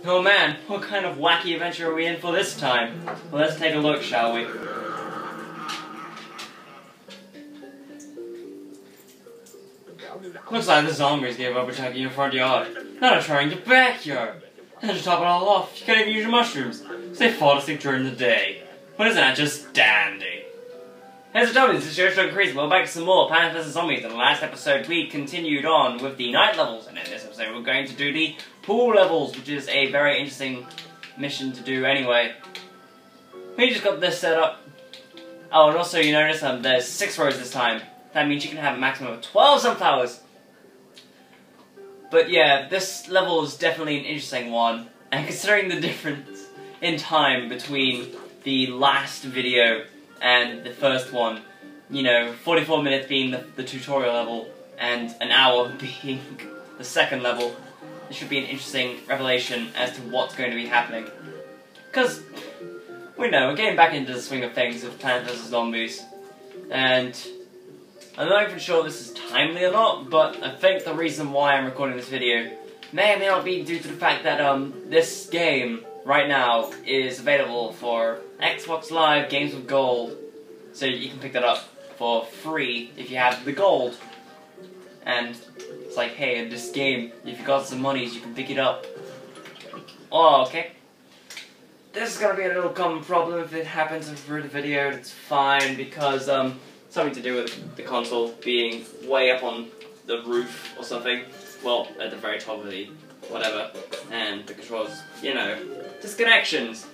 Oh man, what kind of wacky adventure are we in for this time? Well, let's take a look, shall we? Looks like the zombies gave up attacking your front yard. Now they're trying your backyard. And to top it all off, you can't even use your mushrooms, so they fall asleep during the day. But isn't that just dandy? Here's the zombies, the show's going crazy. Well, back to some more Plants vs. Zombies. In the last episode, we continued on with the night levels, and in this episode, we're going to do the pool levels, which is a very interesting mission to do anyway. We just got this set up. Oh, and also you notice there's 6 rows this time. That means you can have a maximum of 12 sunflowers. But yeah, this level is definitely an interesting one, and considering the difference in time between the last video and the first one, you know, 44 minutes being the tutorial level, and an hour being the second level, this should be an interesting revelation as to what's going to be happening. Because, we know, we're getting back into the swing of things with Plants vs. Zombies, and I'm not even sure this is timely or not, but I think the reason why I'm recording this video may or may not be due to the fact that this game right now is available for Xbox Live Games with Gold, so you can pick that up for free if you have the gold. And it's like, hey, in this game, if you got some monies, you can pick it up. Oh, okay. This is gonna be a little common problem if it happens through the video. It's fine because something to do with the console being way up on the roof or something. Well, at the very top of the whatever, and the controls, you know, disconnections.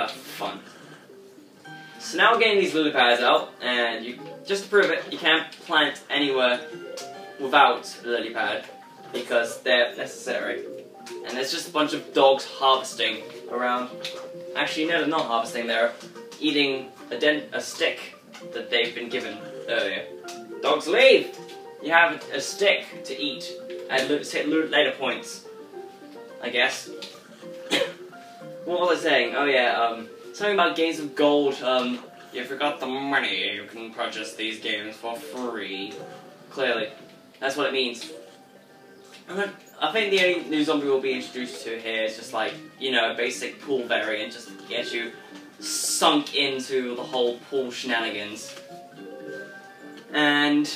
Fun. So now we're getting these lily pads out, and you, just to prove it, you can't plant anywhere without a lily pad, because they're necessary. And there's just a bunch of dogs harvesting around. Actually, no, they're not harvesting, they're eating a stick that they've been given earlier. Dogs leave! You have a stick to eat at later points, I guess. What was I saying? Oh yeah, something about games of gold. You forgot the money, you can purchase these games for free. Clearly. That's what it means. I think the only new zombie we'll be introduced to here is just like, you know, a basic pool variant, just to get you sunk into the whole pool shenanigans. And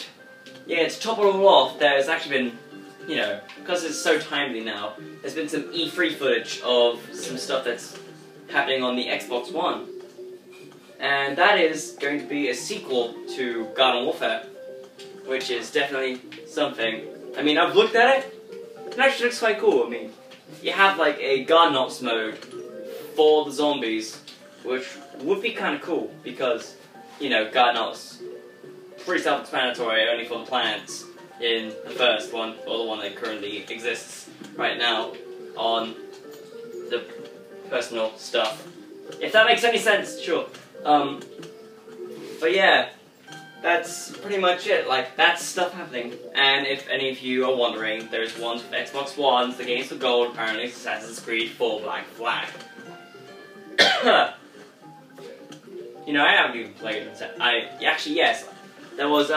yeah, to top it all off, there's actually been, you know, because it's so timely now, there's been some E3 footage of some stuff that's happening on the Xbox One. And that is going to be a sequel to Garden Warfare, which is definitely something. I mean, I've looked at it, it actually looks quite cool. I mean, you have like a Garden Ops mode for the zombies, which would be kind of cool, because, you know, Garden Ops, pretty self-explanatory, only for the plants in the first one, or the one that currently exists right now on the personal stuff. If that makes any sense, sure. But yeah, that's pretty much it. Like, that's stuff happening. And if any of you are wondering, there's ones with Xbox Ones, the games for gold, apparently Assassin's Creed 4 Black Flag. You know, I haven't even played it. Actually, yes. There was,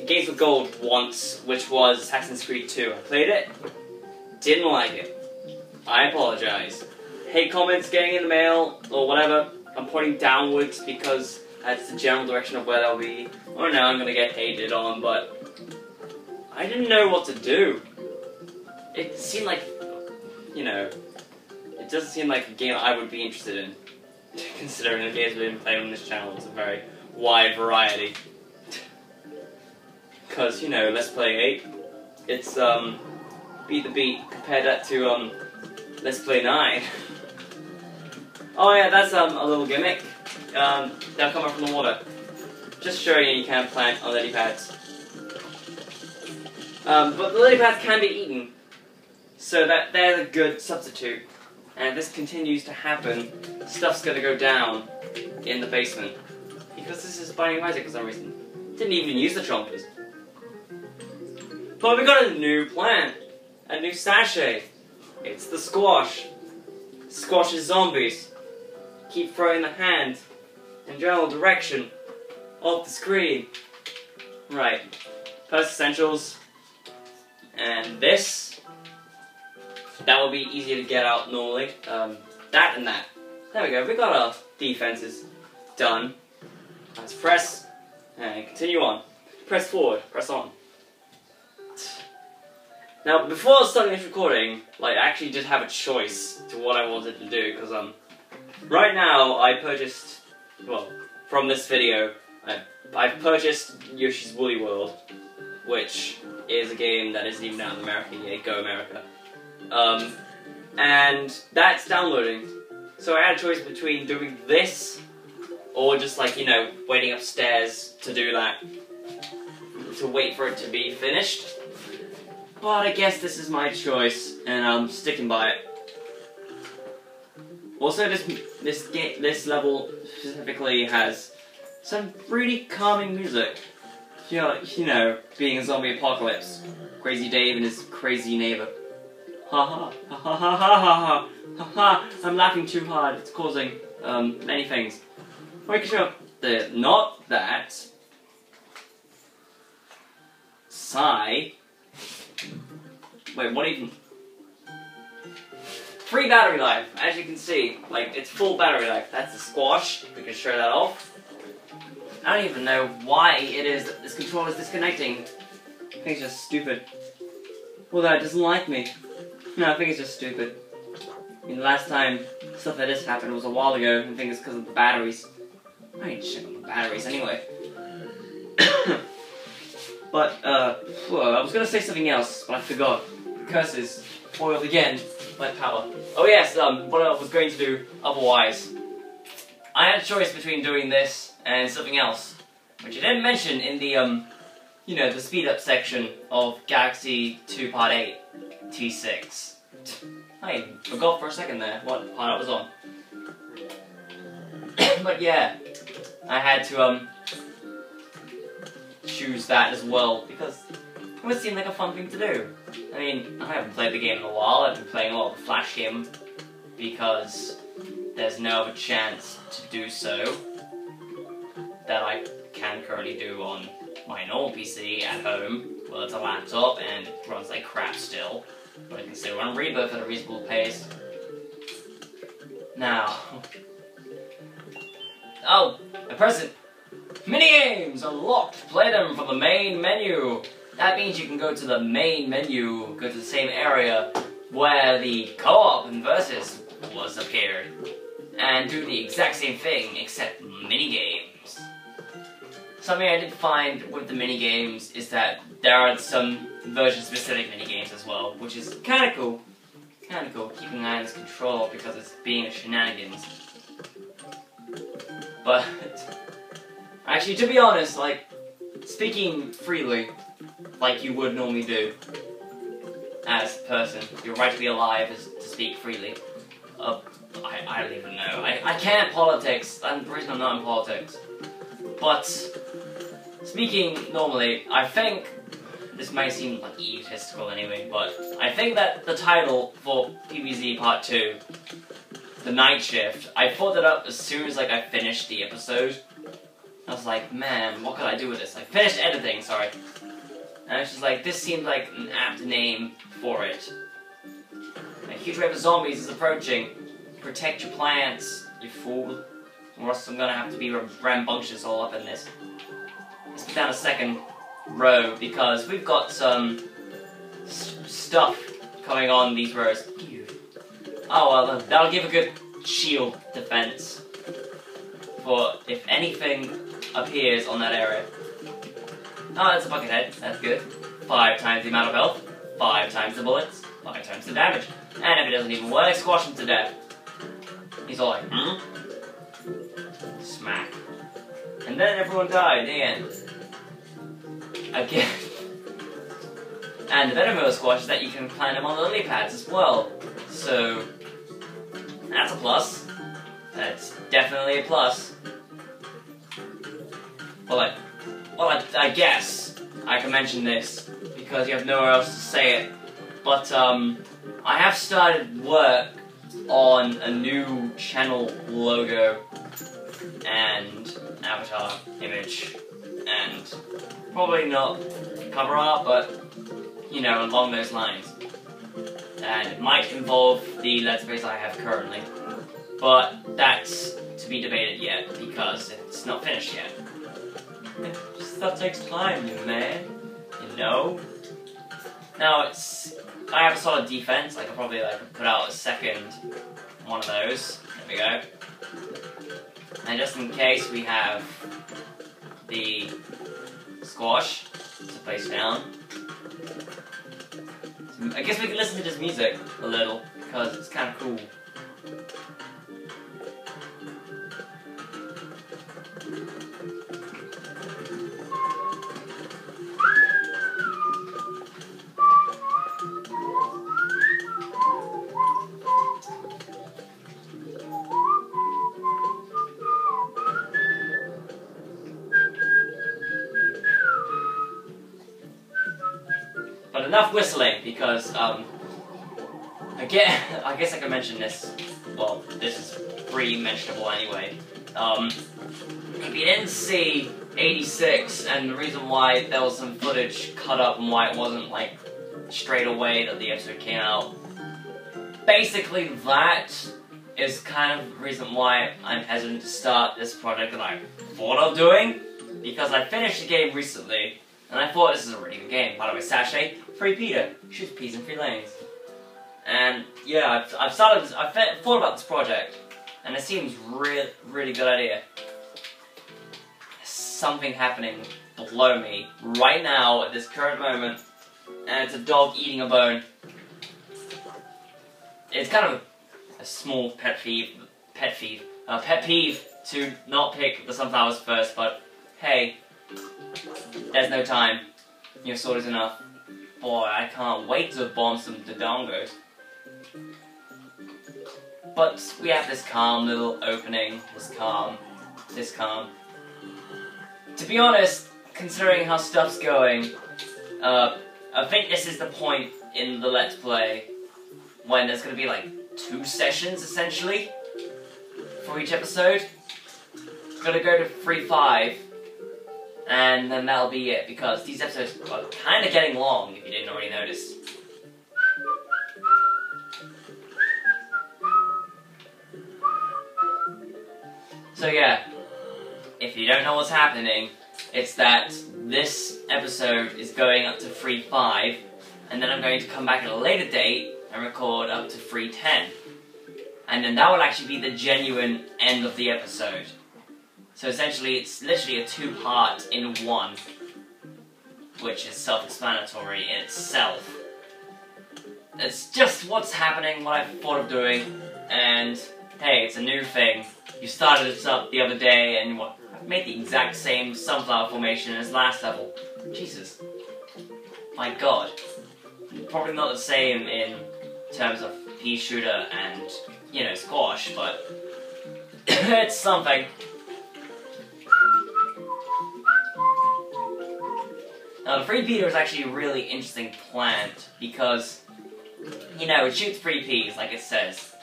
Games with Gold once, which was Assassin's Creed 2. I played it, didn't like it. I apologize. Hate comments getting in the mail, or whatever. I'm pointing downwards because that's the general direction of where they'll be. Or no, I'm gonna get hated on, but I didn't know what to do. It seemed like, you know, it doesn't seem like a game I would be interested in, considering the games we've been playing on this channel is a very wide variety. Because, you know, Let's Play 8, it's, beat the beat, compare that to, Let's Play 9. Oh yeah, that's, a little gimmick. They'll come up from the water. Just showing you can't plant on lily pads. But the lily pads can be eaten, so that they're a good substitute. And if this continues to happen, stuff's gonna go down in the basement. Because this is Binding of Isaac for some reason. Didn't even use the chompers. But we got a new plant. A new sachet. It's the squash. Squash is zombies. Keep throwing the hand in general direction of the screen. Right. First essentials. And this. that will be easier to get out normally. That and that. There we go, we got our defenses done. Let's press, and continue on. Press forward, press on. Now, before starting this recording, like, I actually did have a choice to what I wanted to do, because, right now, I purchased, well, from this video, I've purchased Yoshi's Woolly World, which is a game that isn't even out in America yet, go America. And that's downloading. So I had a choice between doing this, or just like, you know, waiting upstairs to do that, to wait for it to be finished. But I guess this is my choice, and I'm sticking by it. Also, this level specifically has some really calming music. You know, being a zombie apocalypse. Crazy Dave and his crazy neighbor. Ha ha ha ha ha ha ha ha ha! I'm laughing too hard. It's causing many things. Wait, sure. Not that. Sigh. Wait, what even? Free battery life, as you can see. Like, it's full battery life. That's the squash. We can show that off. I don't even know why it is that this controller is disconnecting. I think it's just stupid. Well, that doesn't like me. No, I think it's just stupid. I mean, the last time stuff like this happened was a while ago, and I think it's because of the batteries. I ain't shit on the batteries anyway. But, well, I was gonna say something else, but I forgot. Curses. Foiled again by power. Oh yes, what I was going to do otherwise. I had a choice between doing this and something else, which I didn't mention in the, you know, the speed up section of Galaxy 2 Part 8 T6. I forgot for a second there what part I was on. But yeah, I had to, choose that as well, because it would seem like a fun thing to do. I mean, I haven't played the game in a while. I've been playing a lot of the Flash game, because there's no other chance to do so that I can currently do on my normal PC at home. Well, it's a laptop and it runs like crap still, but I can still run Rebirth at a reasonable pace. Now, oh, a present. Minigames unlocked. Play them from the main menu. That means you can go to the main menu, go to the same area where the co-op and versus was appeared, and do the exact same thing except minigames. Something I did find with the minigames is that there are some version-specific minigames as well, which is kinda cool. Kinda cool, keeping an eye on this controller because it's being a shenanigans. But, actually, to be honest, like, speaking freely, like you would normally do, as a person, your right to be alive is to speak freely. I don't even know. I can't politics, and the reason I'm not in politics. But, speaking normally, I think, this might seem like egotistical anyway, but I think that the title for PvZ Part 2, The Night Shift, I thought that up as soon as like I finished the episode. I was like, man, what could I do with this? I finished editing, sorry. And I was just like, this seems like an apt name for it. A huge wave of zombies is approaching. Protect your plants, you fool. Or else I'm gonna have to be rambunctious all up in this. Let's put down a second row, because we've got some stuff coming on these rows. Oh well, that'll give a good shield defense for if anything appears on that area. Oh, that's a bucket head. That's good. 5 times the amount of health, 5 times the bullets, 5 times the damage. And if it doesn't even work, squash him to death. He's all like, hmm? Smack. And then everyone died, the end. Again. And the better mode of squash is that you can plant them on the lily pads as well. So, that's a plus. That's definitely a plus. Well, I guess I can mention this because you have nowhere else to say it. But I have started work on a new channel logo and avatar image, and probably not cover art, but you know, along those lines. and it might involve the Let's Plays I have currently. But that's to be debated yet, because it's not finished yet. Stuff takes time, man. You know? Now, I have a solid defense. I could probably put out a second one of those. There we go. And just in case, we have the squash to place down. I guess we can listen to this music a little, because it's kind of cool. But enough whistling, because, again, I guess I can mention this. Well, this is pre-mentionable anyway. If you didn't see 86, and the reason why there was some footage cut up and why it wasn't, straight away that the episode came out, basically that is kind of the reason why I'm hesitant to start this project that I thought of doing, because I finished the game recently, and I thought this is a really good game. By the way, Sachet, free Peter, shoots peas in free lanes. And yeah, I've thought about this project, and it seems really good idea. There's something happening below me right now at this current moment, and it's a dog eating a bone. It's kind of a small pet peeve to not pick the sunflowers first, but hey, there's no time. Your sword is enough. Boy, I can't wait to bomb some Dodongos. But we have this calm little opening, this calm. To be honest, considering how stuff's going, I think this is the point in the Let's Play when there's going to be 2 sessions, essentially, for each episode. I'm going to go to 3-5, and then that'll be it, because these episodes are kind of getting long, if you didn't already notice. So yeah, if you don't know what's happening, it's that this episode is going up to 3-5, and then I'm going to come back at a later date and record up to 3-10. And then that will actually be the genuine end of the episode. So essentially, it's literally a 2-part in one, which is self-explanatory in itself. It's just what's happening, what I thought of doing, and hey, it's a new thing. You started this up the other day, and I've made the exact same sunflower formation as last level. Jesus. My god. Probably not the same in terms of pea shooter and, squash, but it's something. Now, the free Peter is actually a really interesting plant, because, it shoots free peas, like it says.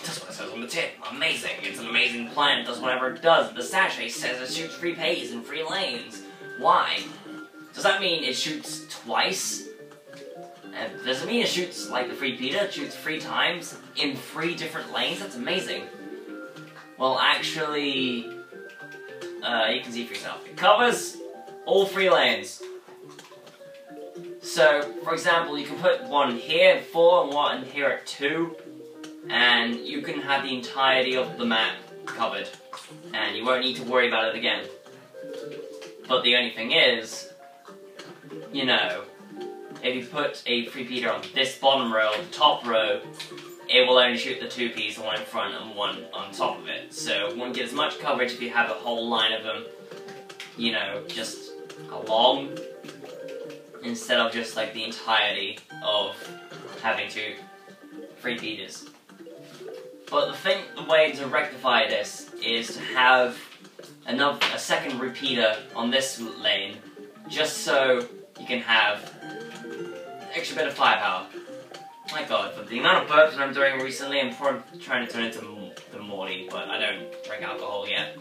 That's what it says on the tip. Amazing. It's an amazing plant. It does whatever it does. The sachet says it shoots free peas in free lanes. Why? Does that mean it shoots twice? And does it mean it shoots like the free Peter? It shoots 3 times in 3 different lanes? That's amazing. Well, actually, you can see for yourself. It covers all 3 lanes. So, for example, you can put one here at 4 and one here at 2. And you can have the entirety of the map covered, and you won't need to worry about it again. But the only thing is, if you put a free Peter on this bottom row, the top row, it will only shoot the 2 peas, one in front and one on top of it. So it won't get as much coverage if you have a whole line of them, just along, instead of just the entirety of having 2 free Peters. But the way to rectify this is to have a second repeater on this lane, just so you can have an extra bit of firepower. My god, but the amount of burps that I'm doing recently, I'm probably trying to turn into the Morty, but I don't drink alcohol yet.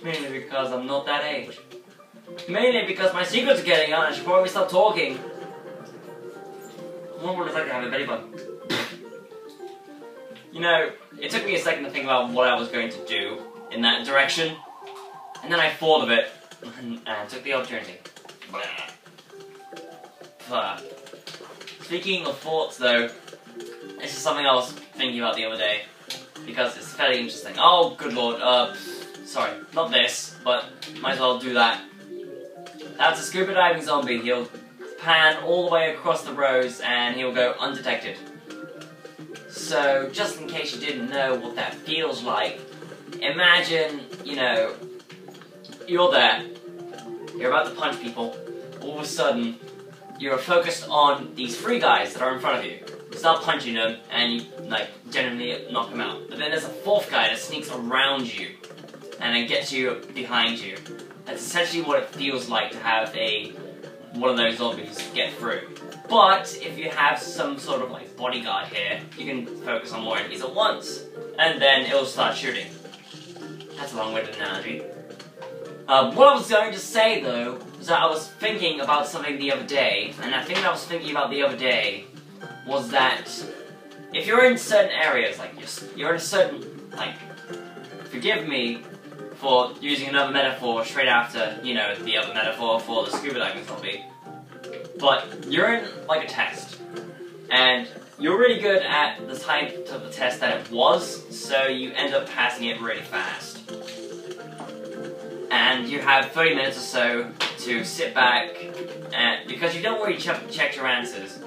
Mainly because I'm not that age. Mainly because my secrets are getting out and I should probably stop talking. What would it like to have a belly button? You know, it took me a second to think about what I was going to do in that direction, and then I thought of it, and took the opportunity. Speaking of thoughts though, this is something I was thinking about the other day, because it's fairly interesting. Oh, good lord, sorry, not this, but might as well do that. That's a scuba diving zombie. He'll pan all the way across the rows and he'll go undetected. So, just in case you didn't know what that feels like, imagine, you know, you're there, you're about to punch people, all of a sudden, you're focused on these three guys that are in front of you. You start punching them, and you, like, generally knock them out. But then there's a fourth guy that sneaks around you, and then gets you behind you. That's essentially what it feels like to have one of those zombies get through. But if you have some sort of like bodyguard here, you can focus on more enemies at once, and then it'll start shooting. That's a long-winded analogy. What I was going to say though, was that I was thinking about something the other day, and that thing that I was thinking about the other day was that if you're in certain areas, like you're in a certain, like, forgive me for using another metaphor straight after, you know, the other metaphor for the scuba diving zombie, but you're in, like, a test, and you're really good at the type of the test that it was, so you end up passing it really fast. And you have 30 minutes or so to sit back, and because you don't really check your answers,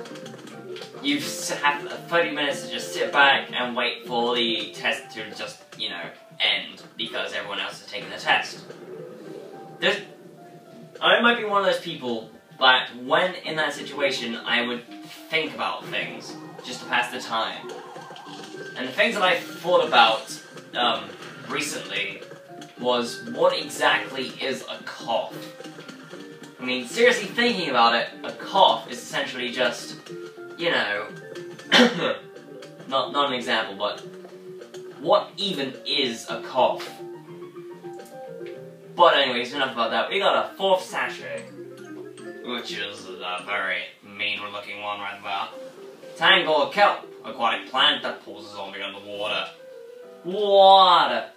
you have 30 minutes to just sit back and wait for the test to just, you know, end, because everyone else is taking the test. I might be one of those people, but when in that situation, I would think about things, just to pass the time. And the things that I thought about, recently, was what exactly is a cough? I mean, seriously thinking about it, a cough is essentially just, you know, not an example, but what even is a cough? But anyways, enough about that. We got a fourth sachet, which is a very mean-looking one right there. Tangle of kelp, aquatic plant that pulls a zombie underwater. Water!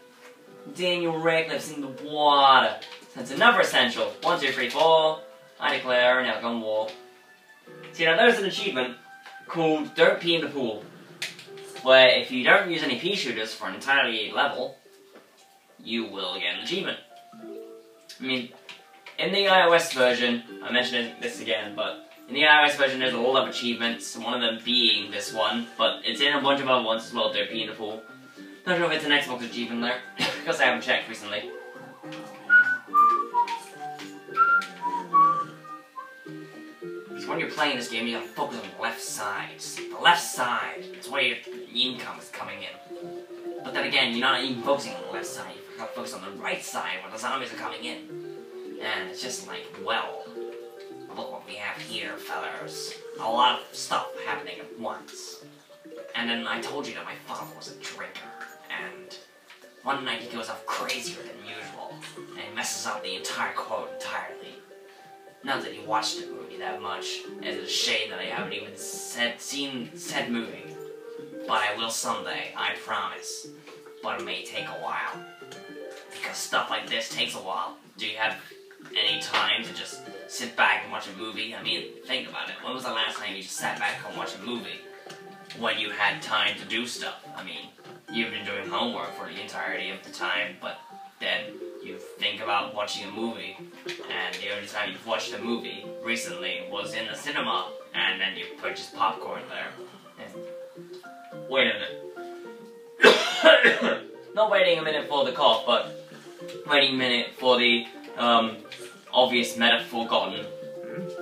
Daniel Radcliffe's in the water. That's another essential. 1, 2, 3, 4. I declare an outcome war. See, now there's an achievement called Don't Pee in the Pool, where if you don't use any pea shooters for an entirely level, you will get an achievement. I mean, in the iOS version, I'm mentioning this again, but in the iOS version there's a lot of achievements, one of them being this one, but it's in a bunch of other ones as well, Don't Pee in the Pool. Not sure if it's an Xbox achievement there, because I haven't checked recently. So when you're playing this game, you gotta focus on the left side. The left side, it's where your income is coming in. But then again, you're not even focusing on the left side, you gotta focus on the right side where the zombies are coming in. And it's just like, well, look what we have here, fellas. A lot of stuff happening at once. And then I told you that my father was a drinker. And one night he goes off crazier than usual, and he messes up the entire quote entirely. Not that he watched the movie that much, and it's a shame that I haven't even seen said movie. But I will someday, I promise. But it may take a while. Because stuff like this takes a while. Do you have any time to just sit back and watch a movie? I mean, think about it. When was the last time you just sat back and watched a movie? When you had time to do stuff. I mean, you've been doing homework for the entirety of the time, but then you think about watching a movie, and the only time you've watched a movie recently was in the cinema, and then you purchased popcorn there. And wait a minute. Not waiting a minute for the cough, but waiting a minute for the obvious metaphor gotten.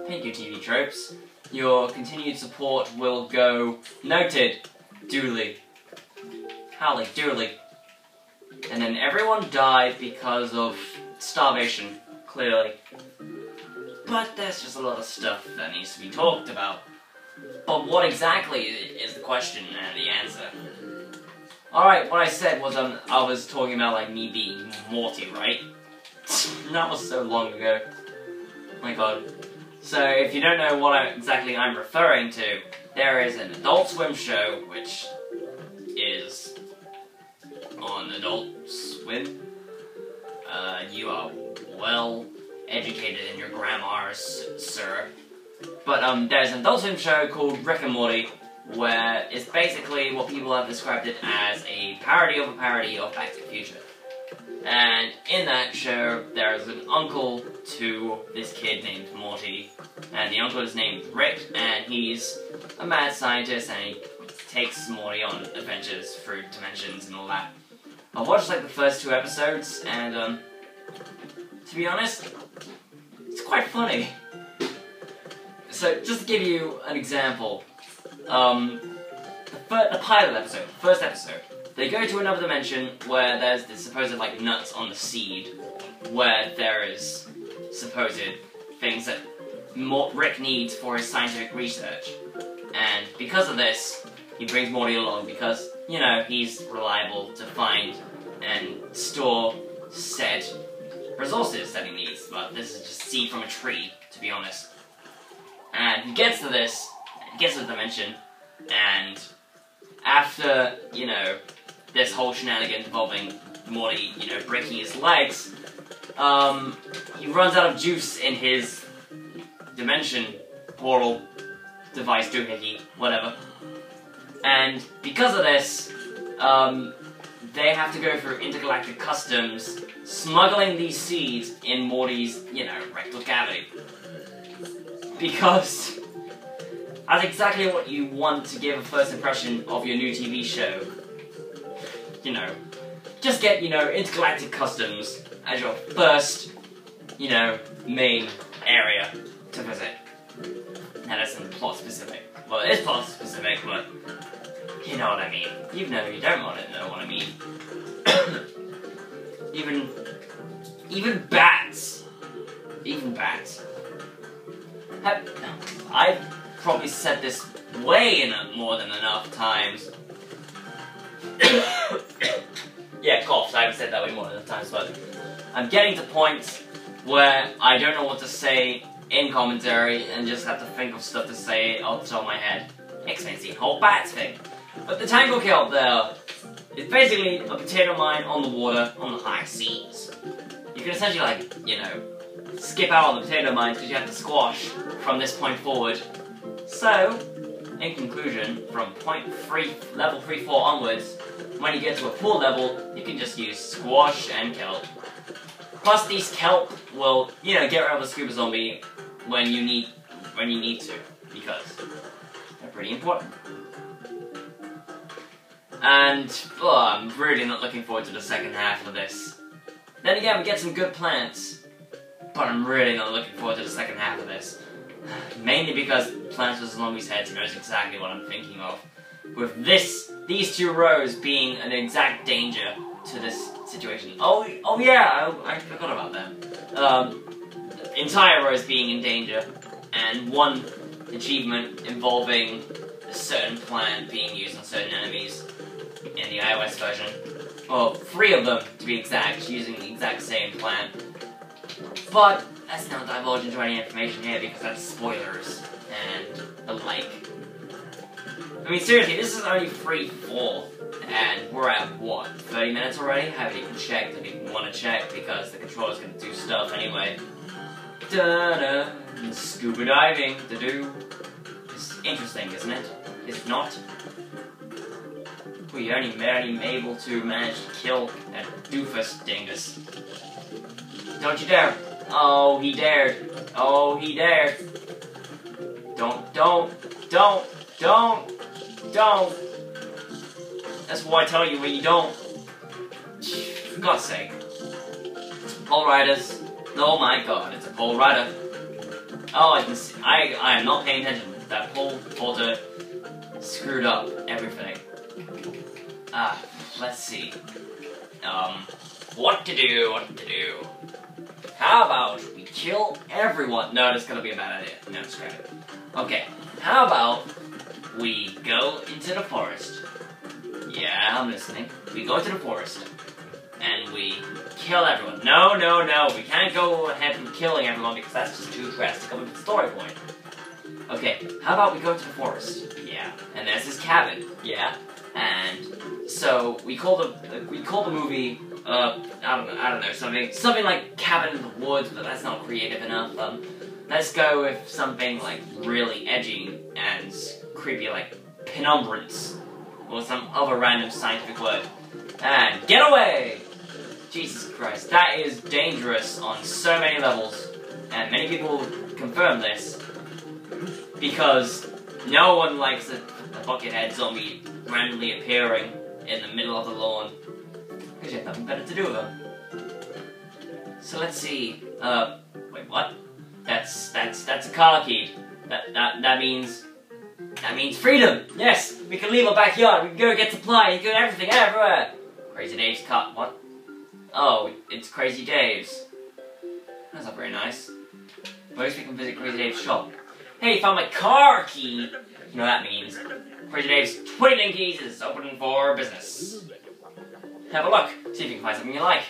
Thank you, TV Tropes. Your continued support will go noted. Doodly. Howly doodly. And then everyone died because of starvation, clearly. But there's just a lot of stuff that needs to be talked about. But what exactly is the question and the answer? Alright, what I said was I was talking about like me being Morty, right? That was so long ago. Oh my god. So if you don't know what exactly I'm referring to, there is an Adult Swim show which is on Adult Swim. You are well educated in your grammars, sir. But there's an Adult Swim show called Rick and Morty, where it's basically what people have described it as a parody of Back to the Future. And in that show, there's an uncle to this kid named Morty, and the uncle is named Rick, and he's a mad scientist, and he takes Morty on adventures through dimensions and all that. I've watched like the first 2 episodes, and to be honest, it's quite funny. So, just to give you an example, the pilot episode, first episode, they go to another dimension where there's the supposed, like, nuts on the seed, where there is supposed things that Rick needs for his scientific research. And because of this, he brings Morty along because, you know, he's reliable to find and store said resources that he needs. But this is just seed from a tree, to be honest. And he gets to this, he gets to the dimension, and after, you know, this whole shenanigan involving Morty, you know, breaking his legs, he runs out of juice in his dimension portal device, doohickey, whatever. And because of this, they have to go through intergalactic customs, smuggling these seeds in Morty's, you know, rectal cavity. Because that's exactly what you want to give a first impression of your new TV show. You know, just get, you know, intergalactic customs as your first, you know, main area to visit. Now that's not plot specific. Well, it is plot specific, but you know what I mean. Even though you don't want to know what I mean. even bats. Even bats. I've probably said this way more than enough times. Yeah, cough, I haven't said that way more than enough times, but I'm getting to points where I don't know what to say in commentary and just have to think of stuff to say off the top of my head. Explains the whole bats thing. But the Tangle Kelp there is basically a potato mine on the water, on the high seas. You can essentially, like, you know, skip out on the potato mines because you have to squash from this point forward. So, in conclusion, from level 3-4 onwards, when you get to a pool level, you can just use squash and kelp. Plus, these kelp will, you know, get rid of the scuba zombie when you need to, because they're pretty important. And I'm really not looking forward to the second half of this. Then again, we get some good plants, but I'm really not looking forward to the second half of this. Mainly because Plants vs. Zombies Heads knows exactly what I'm thinking of. With these 2 rows being an exact danger to this situation. Oh yeah, I forgot about them. Entire rows being in danger, and one achievement involving a certain plant being used on certain enemies in the iOS version. Well, 3 of them, to be exact, using the exact same plant. But let's not divulge into any information here because that's spoilers and the like. I mean, seriously, this is only 3-4, and we're at, what, 30 minutes already? I haven't even checked, I didn't even want to check because the controller's gonna do stuff anyway. Da-da, scuba diving to do. It's interesting, isn't it? Is it not? We're only barely able to manage to kill that doofus dingus. Don't you dare! Oh, he dared! Oh, he dared! Don't! That's why I tell you when you don't. For God's sake. Pole riders. Oh my god, it's a pole rider. Oh, I can see. I am not paying attention. That pole porter screwed up everything. Let's see. What to do? How about we kill everyone? No, that's gonna be a bad idea. No, scrap it. Okay, how about we go into the forest? Yeah, I'm listening. We go to the forest, and we kill everyone. No, no, no, we can't go ahead and killing everyone because that's just too drastic of a story point. Okay, how about we go to the forest? Yeah. And there's this cabin. Yeah. And so we call the movie I don't know, something like Cabin in the Woods, but that's not creative enough. Let's go with something like really edgy and creepy, like penumbrance, or some other random scientific word. And get away! Jesus Christ, that is dangerous on so many levels, and many people confirm this, because no one likes a buckethead zombie randomly appearing in the middle of the lawn, because you have nothing better to do with them. So let's see, wait, what? That's a car key. That means freedom! Yes! We can leave our backyard, we can go get supply, we can go everything, everywhere! Crazy Dave's car, what? Oh, it's Crazy Dave's. That's not very nice. Most we can visit Crazy Dave's shop. Hey, found my car key! You know what that means. Crazy Dave's Twiddling Keys is open for business. Have a look, see if you can find something you like.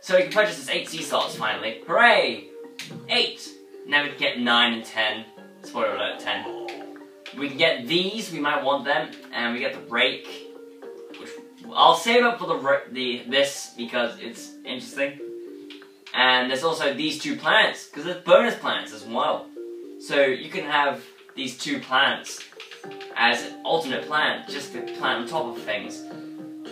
So we can purchase this 8 sea salts finally. Hooray! 8! Now we can get 9 and 10. Spoiler alert, 10. We can get these, we might want them, and we get the rake, which I'll save up for this because it's interesting. And there's also these 2 plants, because there's bonus plants as well. So you can have these 2 plants as an alternate plant, just to plant on top of things.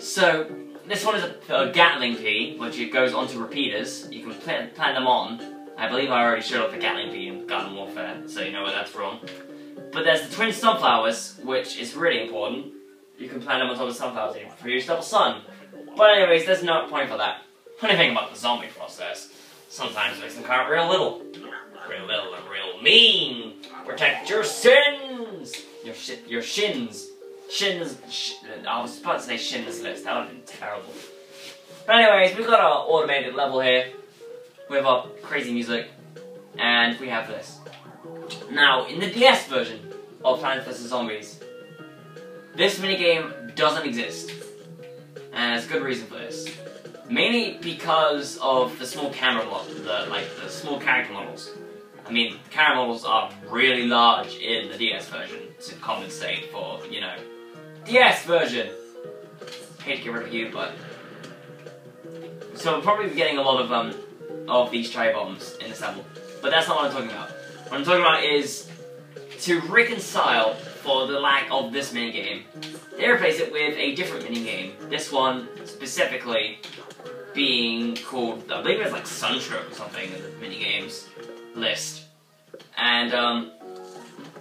So this one is a Gatling pea, which it goes onto repeaters. You can plant them on. I believe I already showed off the Gatling pea in Garden Warfare, so you know where that's from. But there's the twin sunflowers, which is really important. You can plant them on top of sunflowers and produce double sun. But anyways, there's no point for that. Funny thing about the zombie process, sometimes it makes them count real little. Real little and real mean. Protect your sins! Your shins. I was about to say shins list, that would have been terrible. But anyways, we've got our automated level here, with our crazy music, and we have this. Now, in the DS version of Plants vs. Zombies, this minigame doesn't exist. And there's good reason for this. Mainly because of the small camera the small character models. I mean, the camera models are really large in the DS version to compensate for, you know, DS version. Hate to get rid of you, but... So we'll probably be getting a lot of these cherry bombs in this level. But that's not what I'm talking about. What I'm talking about is to reconcile for the lack of this minigame. They replace it with a different minigame. This one specifically being called, I believe it's like Sunstroke or something in the minigames list. And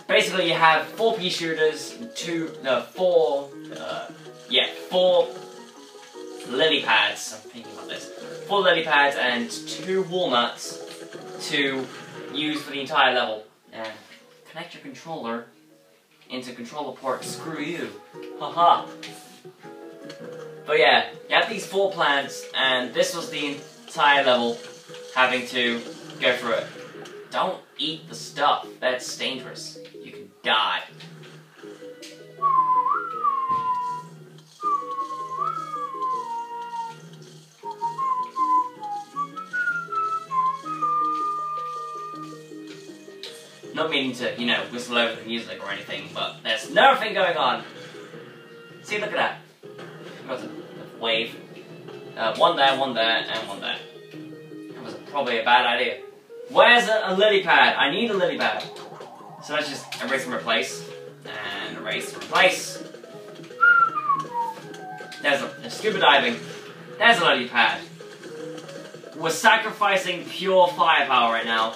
basically you have 4 pea shooters, 4 lily pads. I'm thinking about this. 4 lily pads and 2 walnuts to use for the entire level. And connect your controller into controller port. Screw you. Haha. But yeah, you have these 4 plants, and this was the entire level having to go through it. Don't eat the stuff. That's dangerous. You can die. Not meaning to, you know, whistle over the music or anything, but there's nothing going on. See, look at that. We've got the wave. One there, and one there. That was probably a bad idea. Where's a lily pad? I need a lily pad. So let's just erase and replace. And erase and replace. There's a scuba diving. There's a lily pad. We're sacrificing pure firepower right now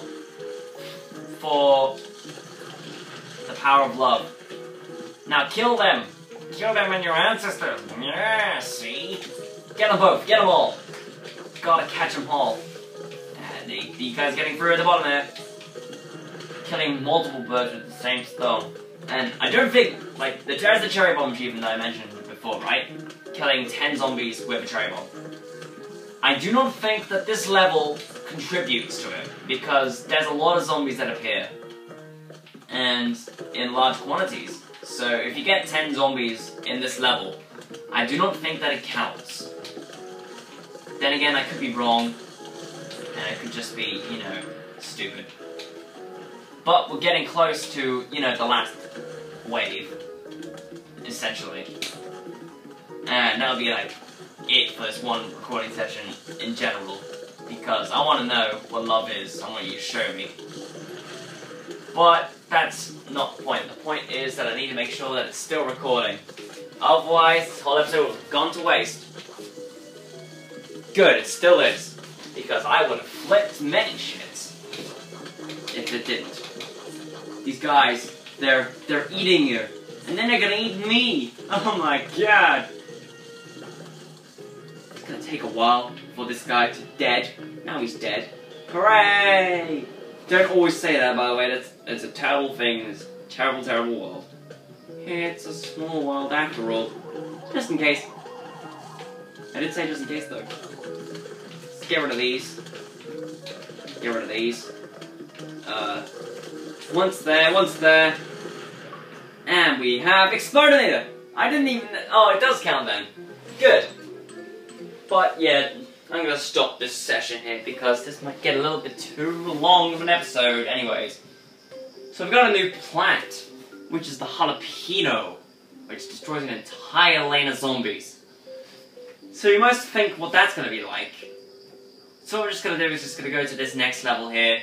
for the power of love. Now kill them. Kill them and your ancestors. Yeah, see? Get them both. Get them all. Gotta catch them all. And these guys getting through at the bottom there. Killing multiple birds with the same stone. And I don't think, like, there's the cherry bomb achievement that I mentioned before, right? Killing 10 zombies with a cherry bomb. I do not think that this level contributes to it, because there's a lot of zombies that appear. And in large quantities. So if you get 10 zombies in this level, I do not think that it counts. Then again, I could be wrong, and it could just be, you know, stupid. But we're getting close to, you know, the last wave, essentially. And that'll be like it for this one recording session in general, because I want to know what love is. I want you to show me. But that's not the point. The point is that I need to make sure that it's still recording. Otherwise, this whole episode would have gone to waste. Good, it still is. Because I would have flipped many shits if it didn't. These guys, they're eating you. And then they're gonna eat me. Oh my god. It's gonna take a while for this guy to dead. Now he's dead. Hooray! Don't always say that, by the way. That's a terrible thing in this terrible, terrible world. It's a small world after all. Just in case. I did say just in case, though. Let's get rid of these. Get rid of these. Once there. And we have Explodinator! I didn't even... Oh, it does count then. Good. But, yeah, I'm gonna stop this session here because this might get a little bit too long of an episode anyways. So we've got a new plant, which is the jalapeno, which destroys an entire lane of zombies. So you must think what that's gonna be like. So what we're just gonna do is just gonna go to this next level here,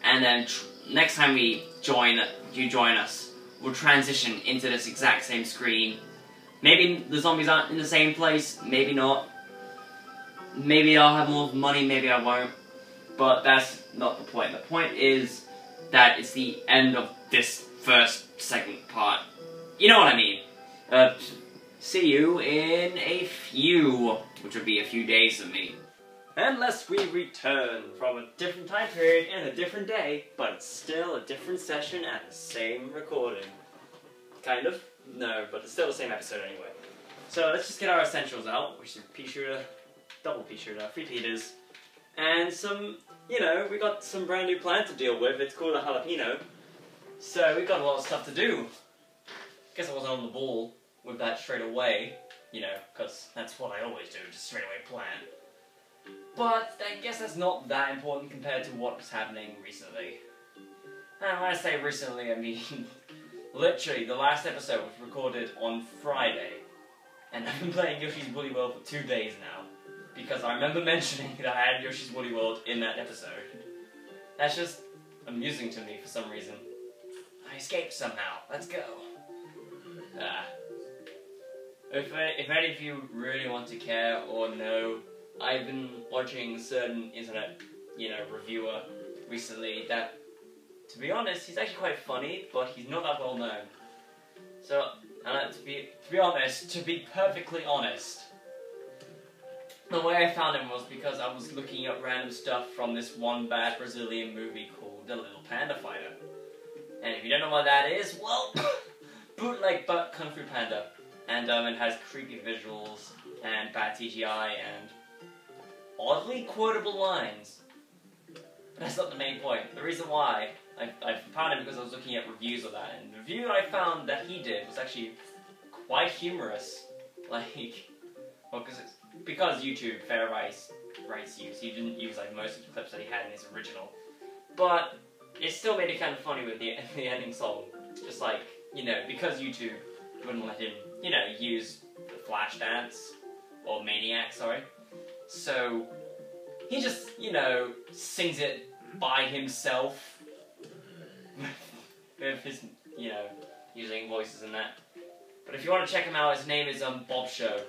and then next time you join us, we'll transition into this exact same screen. Maybe the zombies aren't in the same place, maybe not. Maybe I'll have more money, maybe I won't. But that's not the point. The point is that it's the end of this first segment part. You know what I mean. See you in a few, which would be a few days of me. Unless we return from a different time period and a different day, but it's still a different session and the same recording. Kind of. No, but it's still the same episode anyway. So let's just get our essentials out, which is pea shooter, double pea shooter, 3 heaters, and some, you know, we got some brand new plant to deal with. It's called a jalapeno. So we've got a lot of stuff to do. Guess I wasn't on the ball with that straight away, you know, because that's what I always do, just straight away plan. But I guess that's not that important compared to what was happening recently. And when I say recently, I mean literally the last episode was recorded on Friday, and I've been playing Yoshi's Woolly World for 2 days now, because I remember mentioning that I had Yoshi's Woolly World in that episode. That's just amusing to me for some reason. I escaped somehow. Let's go. If any of you really want to care or know, I've been watching a certain internet, you know, reviewer recently that, to be honest, he's actually quite funny, but he's not that well known. So, to be perfectly honest, the way I found him was because I was looking up random stuff from this one bad Brazilian movie called The Little Panda Fighter. And if you don't know what that is, well, bootleg butt Kung Fu Panda. And it has creepy visuals and bad CGI and oddly quotable lines. But that's not the main point. The reason why I found it because I was looking at reviews of that, and the review I found that he did was actually quite humorous. Like, well, because YouTube fair rights use, he didn't use like most of the clips that he had in his original, but it still made it kind of funny with the ending song. Just like, you know, because YouTube wouldn't let him, you know, use the Flashdance or Maniac, sorry. So he just, you know, sings it by himself with his, you know, using voices and that. But if you want to check him out, his name is Bob Show,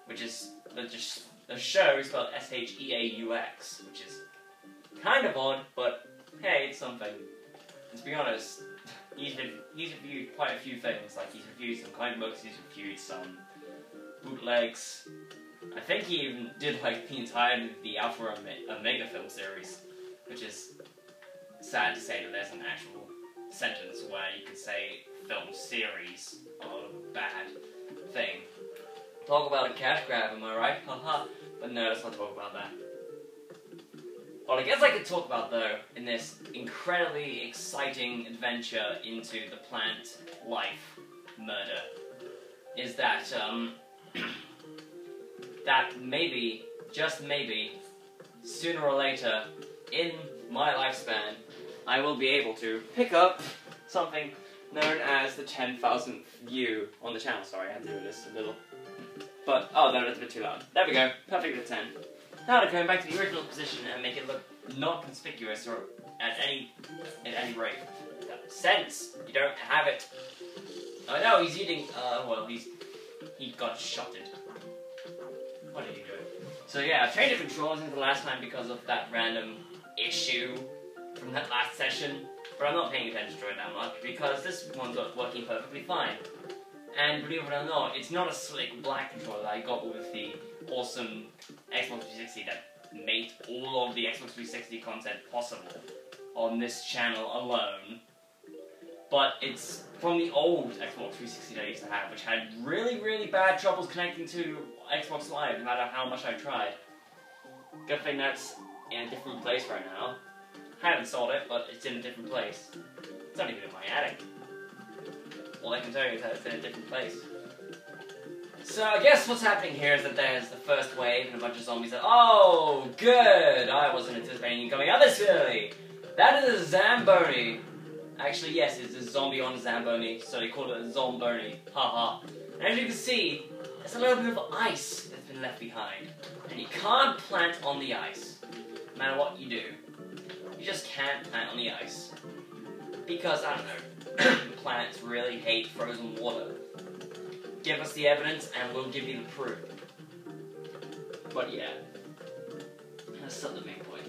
which is the show is spelled S-H-E-A-U-X, which is kind of odd, but hey, it's something. And to be honest, he's reviewed quite a few things. Like, he's reviewed some comic books, he's reviewed some bootlegs. I think he even did like the entirety of the Alpha Omega film series, which is sad to say that there's an actual sentence where you could say film series of a bad thing. Talk about a cash grab, am I right? Haha. But no, let's not talk about that. What I guess I could talk about, though, in this incredibly exciting adventure into the plant life murder, is that, that maybe, just maybe, sooner or later, in my lifespan, I will be able to pick up something known as the 10,000th view on the channel. Sorry, I had to do this a little. But, oh, no, that's a bit too loud. There we go, perfect at 10. Now to go back to the original position and make it look not conspicuous or at any rate. Sense, you don't have it. Oh no, he's eating, well, he got shotted. What did he do? So yeah, I've changed the controls into the last time because of that random issue from that last session, but I'm not paying attention to it that much because this one's working perfectly fine. And believe it or not, it's not a slick black controller that I got with the awesome Xbox 360 that made all of the Xbox 360 content possible on this channel alone. But it's from the old Xbox 360 that I used to have, which had really, really bad troubles connecting to Xbox Live, no matter how much I tried. Good thing that's in a different place right now. I haven't sold it, but it's in a different place. It's not even in my attic. All I can tell you is that it's in a different place. So I guess what's happening here is that there's the first wave and a bunch of zombies that, oh, good! I wasn't anticipating you coming out this early! That is a Zamboni. Actually, yes, it's a zombie on a Zamboni, so they call it a Zomboni. Haha. And as you can see, there's a little bit of ice that's been left behind. And you can't plant on the ice. No matter what you do. You just can't plant on the ice. Because, I don't know, plants really hate frozen water. Give us the evidence and we'll give you the proof. But yeah, that's still the main point.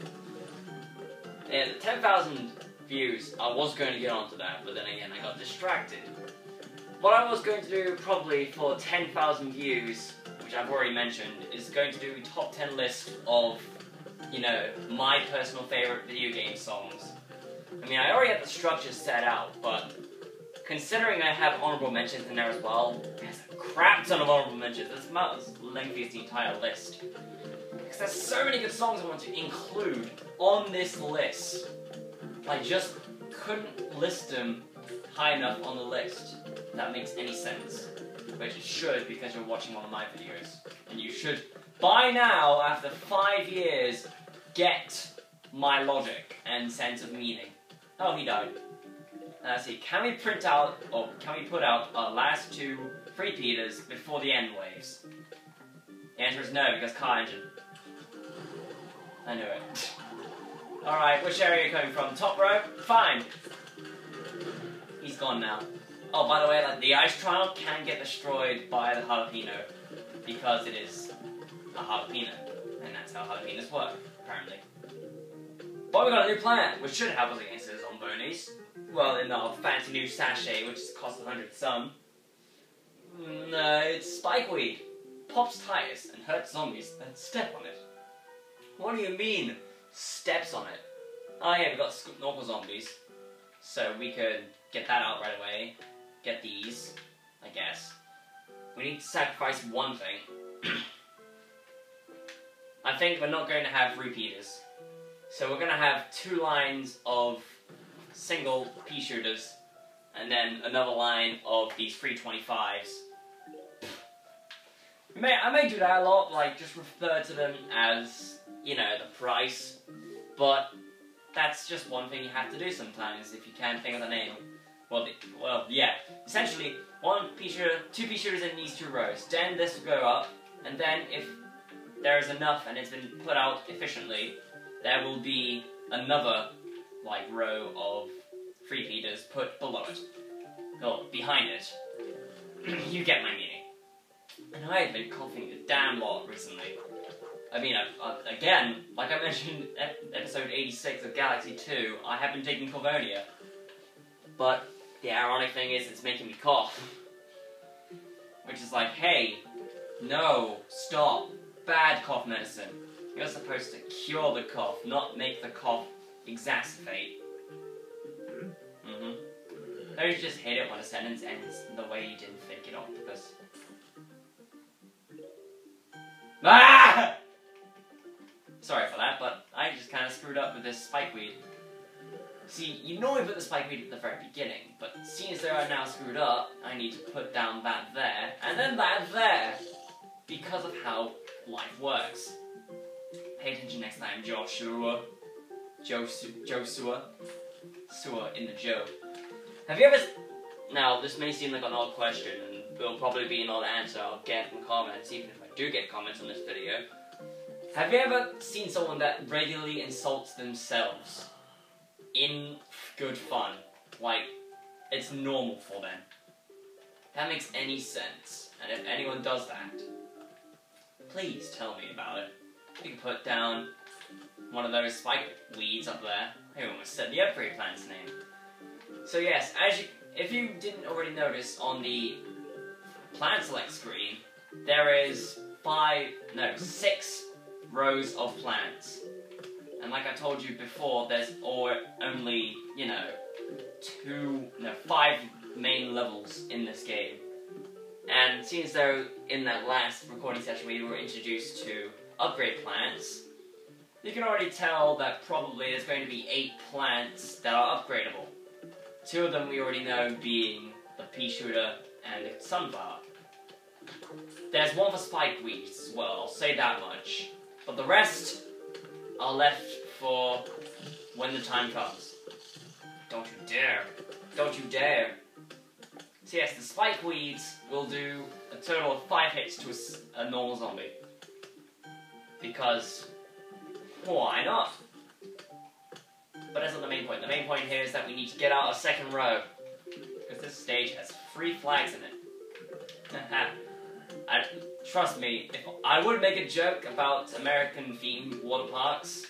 Yeah, the 10,000 views, I was going to get onto that, but then again I got distracted. What I was going to do probably for 10,000 views, which I've already mentioned, is going to do a top 10 list of, you know, my personal favourite video game songs. I mean, I already have the structure set out, but considering I have honourable mentions in there as well, there's a crap ton of honourable mentions. It's about as lengthy as the entire list. Because there's so many good songs I want to include on this list. I just couldn't list them high enough on the list. If that makes any sense. Which it should, because you're watching one of my videos. And you should, by now, after 5 years, get my logic and sense of meaning. Oh, he died. Let's see, can we put out our last 2 repeaters before the end waves? The answer is no, because car engine. I knew it. Alright, which area are you coming from? Top row? Fine. He's gone now. Oh, by the way, like, the ice trial can get destroyed by the jalapeno, because it is a jalapeno, and that's how jalapenos work, apparently. But we got a new plant, which should help us against the zombies. Well, in our fancy new sachet, which costs 100 some. It's spikeweed. Pops tires and hurts zombies that step on it. What do you mean, steps on it? Oh yeah, we've got normal zombies. So we could get that out right away. Get these, I guess. We need to sacrifice one thing. I think we're not going to have repeaters. So we're going to have 2 lines of single pea shooters, and then another line of these 325s. I may do that a lot, like just refer to them as, you know, the price, but that's just one thing you have to do sometimes if you can't think of the name. Well, yeah. Essentially, 1 pea shooter, 2 pea shooters in these 2 rows. Then this will go up, and then if there is enough and it's been put out efficiently, there will be another, like, row of repeaters put below it. Or behind it. You get my meaning. And I have been coughing a damn lot recently. I mean, again, like I mentioned in episode 86 of Galaxy 2, I have been taking Corvonia. But the ironic thing is, it's making me cough. Which is like, hey, no, stop, bad cough medicine. You're supposed to cure the cough, not make the cough exacerbate. Don't you just hate it when a sentence ends the way you didn't think it on purpose? Ah! Sorry for that, but I just kind of screwed up with this spikeweed. See, you know I put the spikeweed at the very beginning, but seeing as though I'm now screwed up, I need to put down that there, and then that there, because of how life works. Pay attention next time, Joshua. Joshua. Sewer in the Joe. Have you ever... Now, this may seem like an odd question, and it'll probably be an odd answer I'll get from comments, even if I do get comments on this video. Have you ever seen someone that regularly insults themselves in good fun? Like, it's normal for them. That makes any sense. And if anyone does that, please tell me about it. You can put down one of those spike weeds up there. I almost said the upgrade plant's name. So yes, if you didn't already notice on the plant select screen, there is 6 rows of plants. And like I told you before, there's only, 5 main levels in this game. And it seems though in that last recording session we were introduced to upgrade plants, you can already tell that probably there's going to be 8 plants that are upgradable. 2 of them we already know being the pea shooter and the sunflower. There's one for spike weeds as well, I'll say that much. But the rest are left for when the time comes. Don't you dare. Don't you dare. So yes, the spike weeds will do a total of 5 hits to a normal zombie. Because, why not? But that's not the main point. The main point here is that we need to get out a second row. Because this stage has 3 flags in it. Trust me, I would make a joke about American-themed water parks,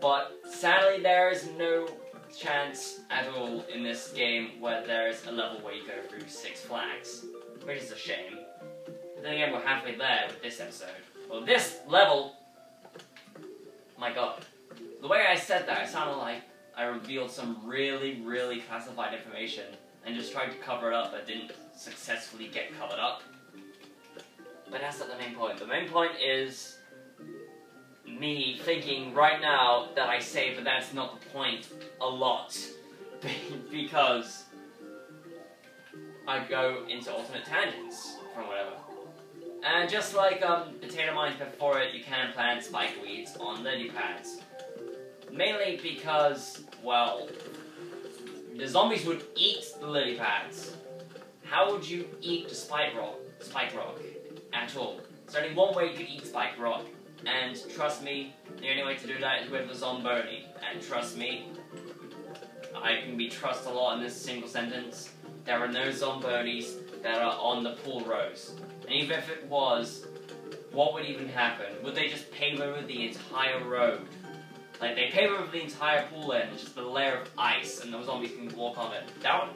but sadly there is no chance at all in this game where there is a level where you go through 6 flags, which is a shame. But then again, we're halfway there with this episode. Well, this level... My god. The way I said that, it sounded like I revealed some really, really classified information and just tried to cover it up but didn't successfully get covered up. But that's not the main point. The main point is me thinking right now that I say but that's not the point a lot. Because I go into alternate tangents from whatever. And just like potato mines before it, you can plant spike weeds on lily pads. Mainly because, well, the zombies would eat the lily pads. How would you eat the spike rock at all? There's only one way you could eat spike rock, and trust me, the only way to do that is with the zomboni. And trust me, I can be trusted a lot in this single sentence. There are no zombonis that are on the pool rows. And even if it was, what would even happen? Would they just pave over the entire road? Like, they pave over the entire pool end, just a layer of ice, and the zombies can walk on it. That one,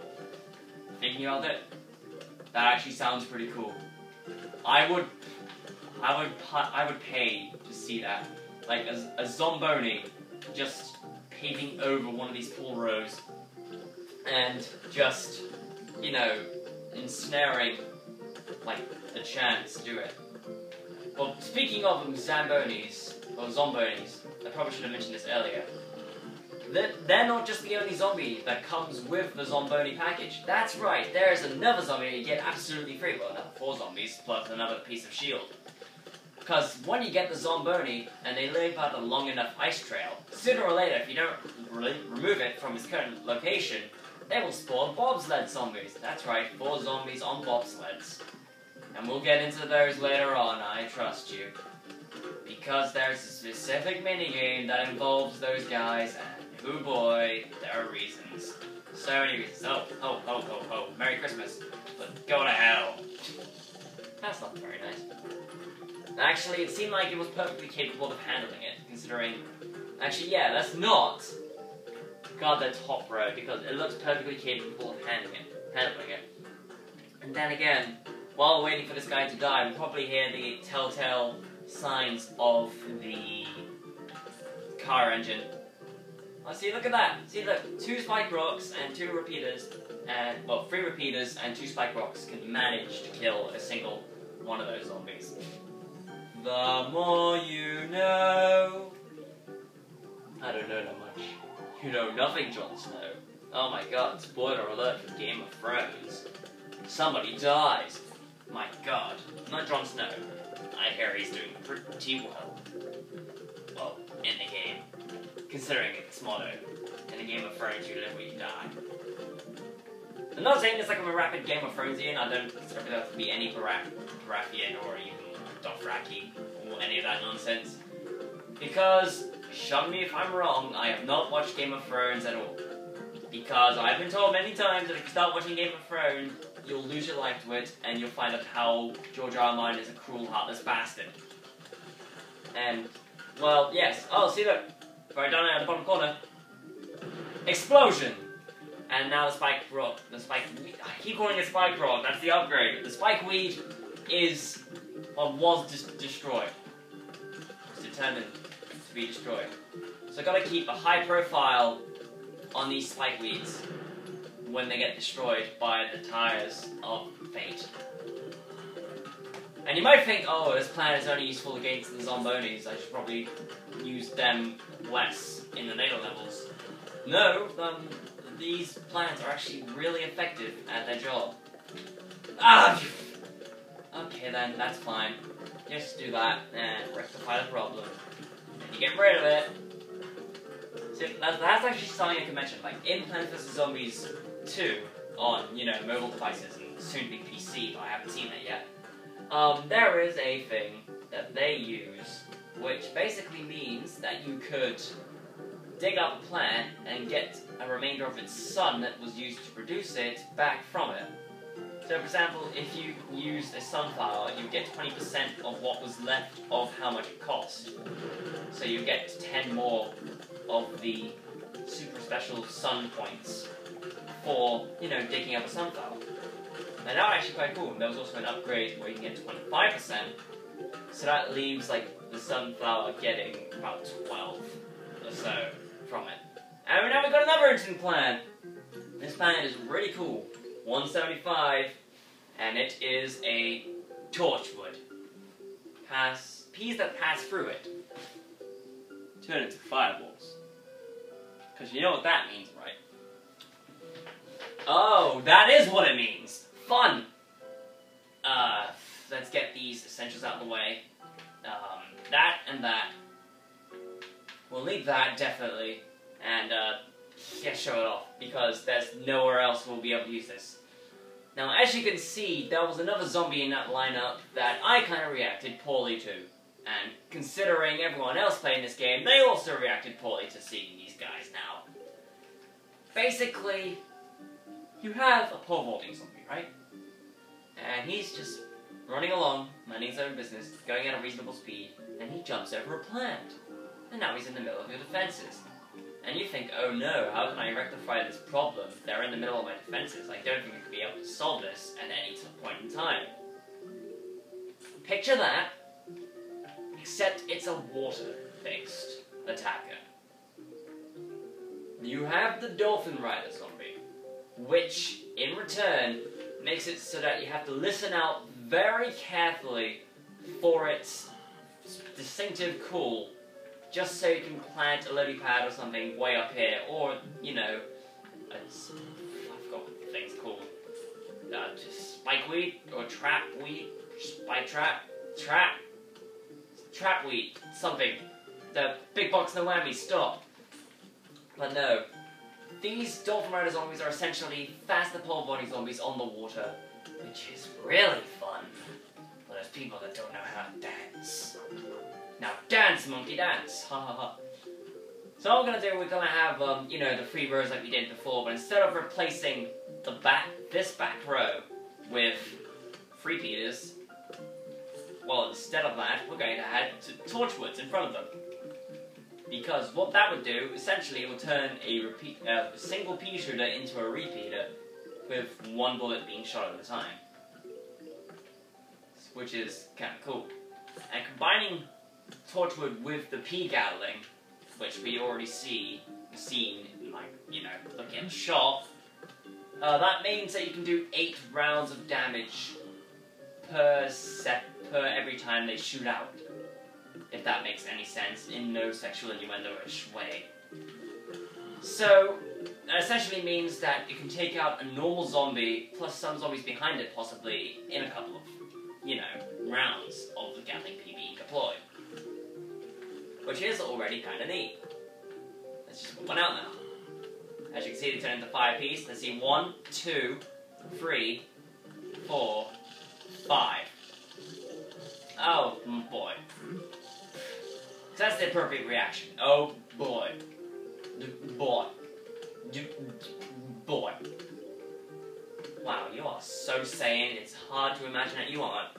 thinking about it, that actually sounds pretty cool. I would pay to see that. Like, a zomboni just paving over one of these pool rows, and just, ensnaring, like, the chance to do it. Well, speaking of zambonis, or zombonis, I probably should have mentioned this earlier. They're not just the only zombie that comes with the zomboni package. That's right, there's another zombie you get absolutely free. Well, another 4 zombies, plus another piece of shield. Because when you get the zomboni, and they live out a long enough ice trail, sooner or later, if you don't remove it from its current location, they will spawn bobsled zombies. That's right, 4 zombies on bobsleds. And we'll get into those later on, I trust you. Because there's a specific minigame that involves those guys, and oh boy, there are reasons. So many reasons. Oh, Merry Christmas. But go to hell. That's not very nice. Actually, it seemed like it was perfectly capable of handling it, considering... Actually, yeah, that's not... God, the top row, because it looks perfectly capable of handling it. And then again, while waiting for this guy to die, we'll probably hear the telltale signs of the car engine. Oh, see, look at that. See, look, 2 spike rocks and 2 repeaters, and, well, 3 repeaters and 2 spike rocks can manage to kill a single one of those zombies. The more you know. I don't know that much. You know nothing, Jon Snow. Oh my god, spoiler alert for Game of Thrones. Somebody dies. My god. Not Jon Snow. I hear he's doing pretty well. well, in the game, considering its motto. In a Game of Thrones, you live or you die. I'm not saying it's like I'm a rapid Game of Thronesian. I don't consider myself to be any Baratheon or even Dothraki or any of that nonsense. Because, shun me if I'm wrong, I have not watched Game of Thrones at all. Because I've been told many times that if you start watching Game of Thrones, you'll lose your life to it, and you'll find out how George R. R. Martin is a cruel, heartless bastard. And, well, yes. Oh, see look. Right down there in the bottom corner. Explosion! And now the spike rock, I keep calling it spike rock, that's the upgrade. The spike weed is, or was destroyed. It's determined to be destroyed. So I gotta keep a high profile on these spike weeds when they get destroyed by the tires of fate. And you might think, oh, this planet is only useful against the Zombonis, I should probably use them less in the later levels. No, these planets are actually really effective at their job. Ah! Okay then, that's fine. Just do that and rectify the problem. And you get rid of it. So that's actually something I can mention. Like in Plants vs. Zombies 2 on, mobile devices and soon to be PC, but I haven't seen that yet. There is a thing that they use, which basically means that you could dig up a plant and get a remainder of its sun that was used to produce it back from it. So for example, if you used a sunflower, you get 20% of what was left of how much it cost. So you get 10 more of the super special sun points for, digging up a sunflower. And that was actually quite cool. There was also an upgrade where you can get 25%, so that leaves like the sunflower getting about 12 or so from it. And now we've got another interesting planet. This planet is really cool. 175, and it is a torchwood. Peas that pass through it turn into fireballs. Because you know what that means, right? Oh, that is what it means. Fun. Let's get these essentials out of the way. That and that. We'll need that, definitely. And, yeah, show it off, because there's nowhere else we'll be able to use this. Now, as you can see, there was another zombie in that lineup that I kind of reacted poorly to. And considering everyone else playing this game, they also reacted poorly to seeing these guys now. Basically, you have a pole vaulting zombie, right? And he's just running along, minding his own business, going at a reasonable speed, and he jumps over a plant. And now he's in the middle of your defenses. And you think, oh no, how can I rectify this problem? They're in the middle of my defenses. I don't think I could be able to solve this at any point in time. Picture that, except it's a water-based attacker. You have the Dolphin Rider zombie, which, in return, makes it so that you have to listen out very carefully for its distinctive call, just so you can plant a lily pad or something way up here, or, I forgot what the thing's called. Just spikeweed, or trapweed, trapweed, something. The big box no whammy, stop. But no, these Dolphin Rider zombies are essentially faster pole vaulting zombies on the water, which is really fun for those people that don't know how to dance. Now dance, monkey, dance! Ha ha ha. So what we're gonna do, we're gonna have, the 3 rows like we did before, but instead of replacing this back row with 3 Peters, well, instead of that, we're going to add torchwoods in front of them. Because what that would do, essentially, it will turn a single pea shooter into a repeater with 1 bullet being shot at a time. Which is kind of cool. And combining torchwood with the pea gatling, which we already seen, like, looking at the shot, that means that you can do 8 rounds of damage per every time they shoot out. If that makes any sense, in no sexual innuendo-ish way. So, that essentially means that you can take out a normal zombie, plus some zombies behind it possibly, in a couple of, rounds of the Gatling Pea being deployed. Which is already kind of neat. Let's just put one out now. As you can see, they turn into 5-piece. Let's see, 1, 2, 3, 4, 5. Oh boy. That's the appropriate reaction. Oh boy. Boy. Boy. Wow, you are so sane, it's hard to imagine that you aren't.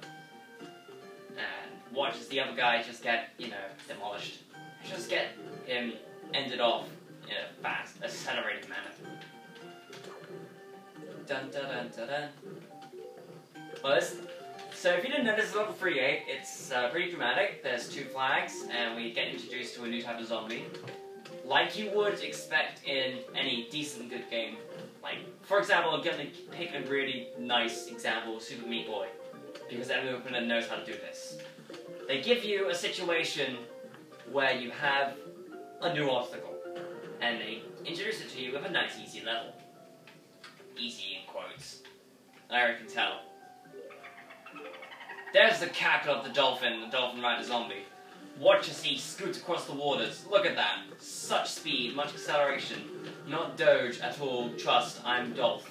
And watch as the other guy just get, demolished. Just get him ended off in a fast, accelerated manner. Dun dun dun dun dun. Well, so if you didn't know, this is level 3A. It's pretty dramatic. There's 2 flags, and we get introduced to a new type of zombie. Like you would expect in any decent good game. Like, for example, I'm going to pick a really nice example, Super Meat Boy, because everyone knows how to do this. They give you a situation where you have a new obstacle, and they introduce it to you with a nice easy level. Easy in quotes. I can tell. There's the cackle of the dolphin rider zombie. Watch as he scoots across the waters. Look at that. Such speed, much acceleration. Not Doge at all. Trust, I'm Dolph.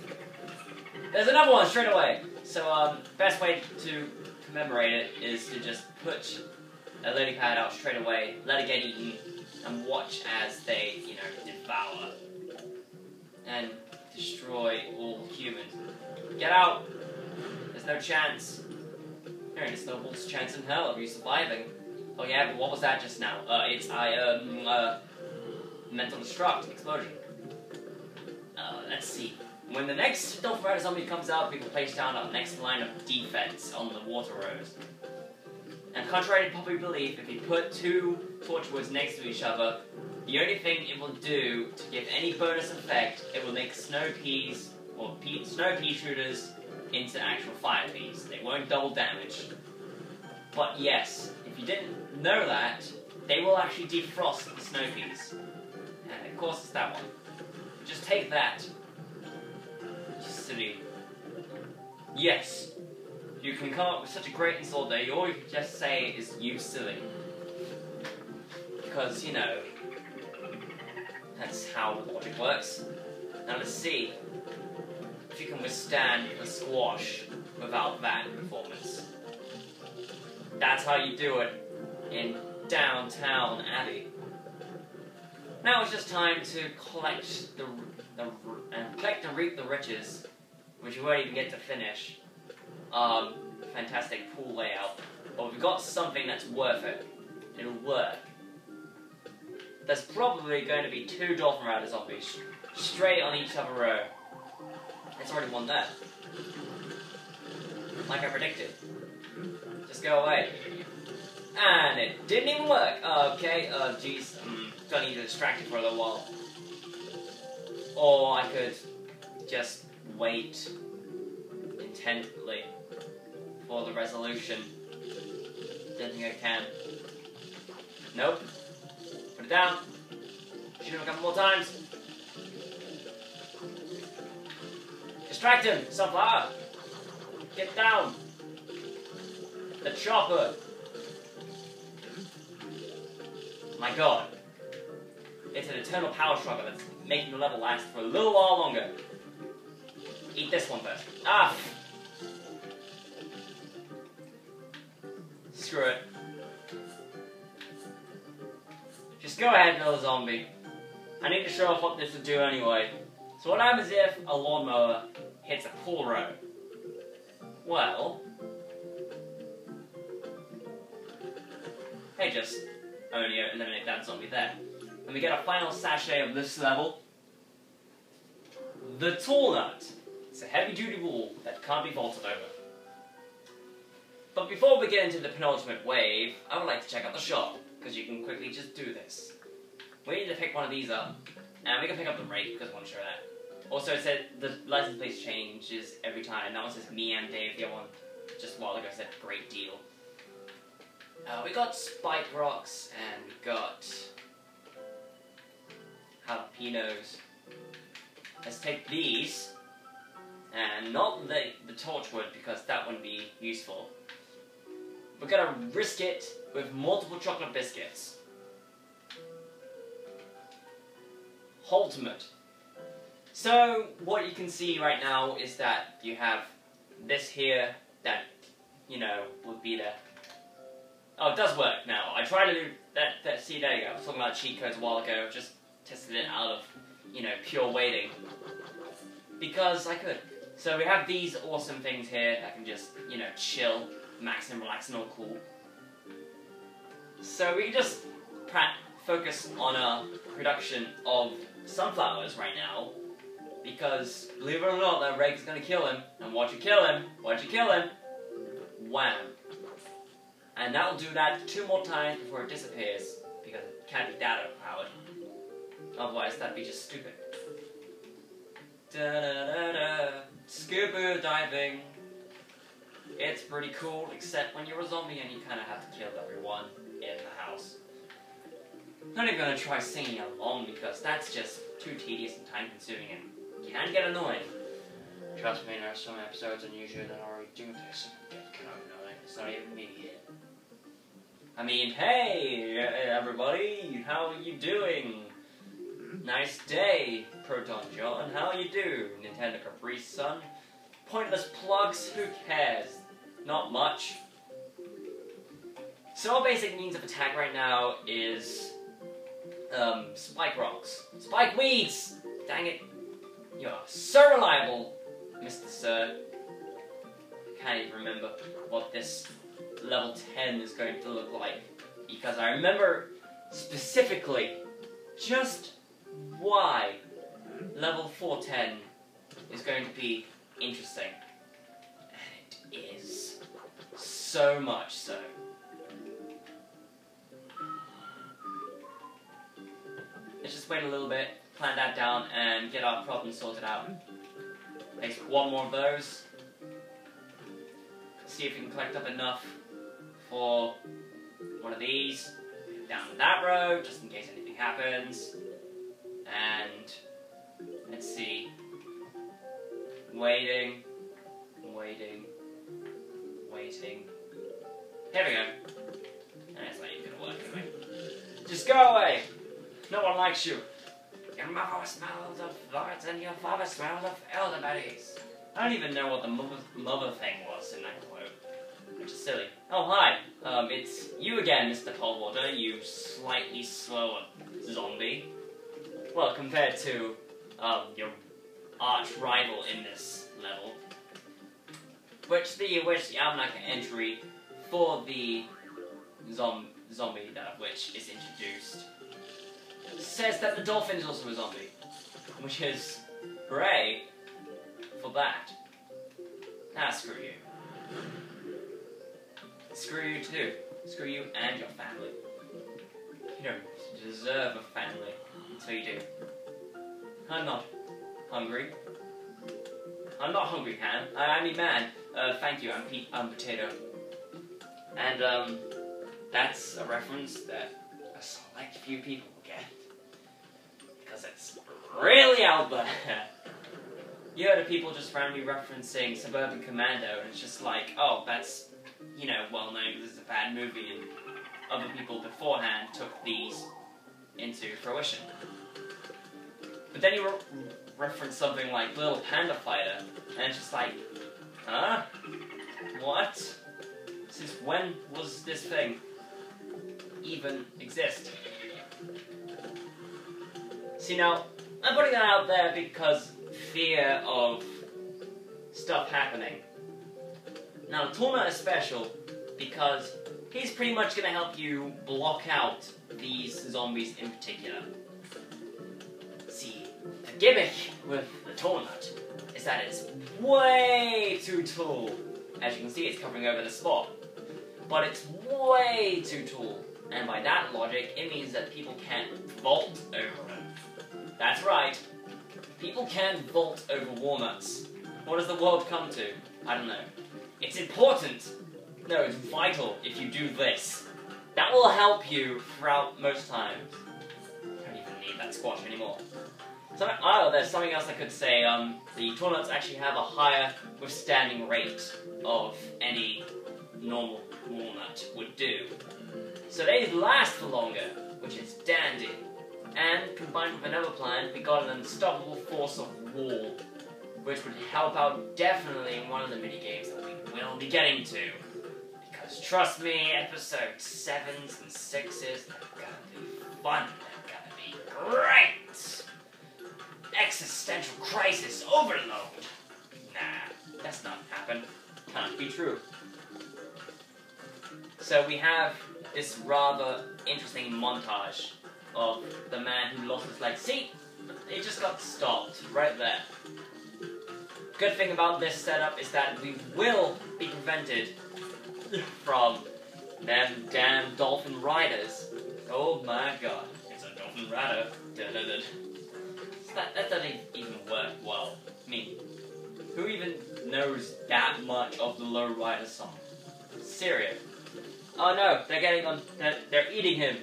There's another one straight away. So, best way to commemorate it is to just put a lily pad out straight away, let it get eaten, and watch as they, devour and destroy all humans. Get out! There's no chance. There ain't a snowball's chance in hell of you surviving. Oh yeah, but what was that just now? It's mental destruct explosion. Let's see. When the next Dolphin Rider zombie comes out, people place down our next line of defense on the water roads. And contrary to popular belief, if you put 2 torchwoods next to each other, the only thing it will do to give any bonus effect, it will make snow peas or snow pea shooters into actual fire peas. They won't double damage. But yes, if you didn't know that, they will actually defrost the snow peas. And of course it's that one. Just take that. Silly. Yes, you can come up with such a great insult there, all you can just say is, you silly. Because, that's how the logic works. Now let's see if you can withstand the squash without that performance. That's how you do it in Downtown Abbey. Now it's just time to collect and reap the riches, which we won't even get to finish. Fantastic pool layout. But we've got something that's worth it. It'll work. There's probably going to be 2 Dolphin Rider zombies straight on each other row. It's already one there. Like I predicted. Just go away. And it didn't even work. Okay, geez, gonna need to distract it for a little while. Or I could just wait intently for the resolution. Don't think I can. Nope. Put it down. Shoot him a couple more times. Distract him, Sunflower. Get down. The chopper. My god. It's an eternal power struggle that's making the level last for a little while longer. Eat this one first. Ah! Screw it. Just go ahead, another zombie. I need to show off what this would do anyway. So what happens if a lawnmower hits a pool road? Well... hey, just only eliminate that zombie there. And we get a final sachet of this level. The Tool Nut. It's a heavy-duty wool that can't be vaulted over. But before we get into the penultimate wave, I would like to check out the shop, because you can quickly just do this. We need to pick one of these up, and we can pick up the rate, because I want to show that. Also, it said the license plate changes every time. That one says me and Dave, the other one, just a while ago, said great deal. We got spike rocks, and we got jalapenos. Let's take these, and not the torchwood, because that wouldn't be useful. We're gonna risk it with multiple chocolate biscuits. ultimate. So what you can see right now is that you have this here that, you know, would be the... Oh, it does work now. I tried to do that. See, there you go. I was talking about cheat codes a while ago. Just tested it out of, you know, pure waiting. Because I could. So we have these awesome things here that can just, you know, chill, max and relax and all cool. So we can just focus on our production of sunflowers right now. Because, believe it or not, that rake is going to kill him. And watch it kill him. Watch it kill him. Wham. And that will do that 2 more times before it disappears. Because it can't be that overpowered. Otherwise, that'd be just stupid. Da-da-da-da. Scuba diving. It's pretty cool, except when you're a zombie and you kind of have to kill everyone in the house. I'm not even going to try singing along because that's just too tedious and time consuming and can get annoying. Trust me, there are some episodes on YouTube that already do this and get kind of annoying. It's not even me. I mean, hey everybody, how are you doing? Nice day, Proton John, how you do? Nintendo Caprice Son. Pointless plugs, who cares? Not much. So our basic means of attack right now is spike rocks. Spike weeds! Dang it. You're so reliable, Mr. Sir. Can't even remember what this level 10 is going to look like. Because I remember specifically just why level 410 is going to be interesting. And it is. So much so. Let's just wait a little bit, plan that down, and get our problem sorted out. Place 1 more of those. See if we can collect up enough for one of these. Down that road, just in case anything happens. And let's see. Waiting. Here we go. That's not even gonna work anyway. Just go away! No one likes you. Your mother smells of farts and your father smells of elderberries. I don't even know what the mother thing was in that quote. Which is silly. Oh, hi. It's you again, Mr. Coldwater, you slightly slower zombie. Well, compared to, your arch rival in this level. Which the almanac entry for the zombie that which is introduced says that the dolphin is also a zombie. Which is great for that. Ah, screw you. Screw you too. Screw you and your family. You don't deserve a family until you do. I'm not hungry. I'm not hungry, Ham. I mean, man. Thank you. I'm potato. And that's a reference that a select few people will get because it's really out there. You heard of people just randomly referencing Suburban Commando, and it's just like, oh, that's, you know, well known because it's a bad movie, and other people beforehand took these into fruition. But then you reference something like Little Panda Fighter, and it's just like, huh? What? Since when was this thing even exist? See, now, I'm putting that out there because fear of stuff happening. Now, Tuna is special because he's pretty much going to help you block out these zombies in particular. See, the gimmick with the Tornut is that it's way too tall. As you can see, it's covering over the spot. But it's way too tall. And by that logic, it means that people can't vault over it. That's right. People can vault over walnuts. What does the world come to? I don't know. It's important. No, it's vital if you do this. That will help you throughout most times. I don't even need that squash anymore. So, oh, there's something else I could say. The Tornuts actually have a higher withstanding rate of any normal walnut would do. So they last for longer, which is dandy. And combined with another plan, we got an unstoppable force of wall, which would help out definitely in one of the minigames that we will be getting to. Because trust me, episode 7s and 6s, they're gonna be fun, they're gonna be great! Existential crisis overload! Nah, that's not happen. Can't be true. So we have this rather interesting montage of the man who lost his leg. See? It just got stopped right there. Good thing about this setup is that we will be prevented from them damn dolphin riders. Oh my god, it's a dolphin rider. That doesn't even work well. I mean, who even knows that much of the Low Rider song? Serious. Oh no, they're getting on. They're eating him,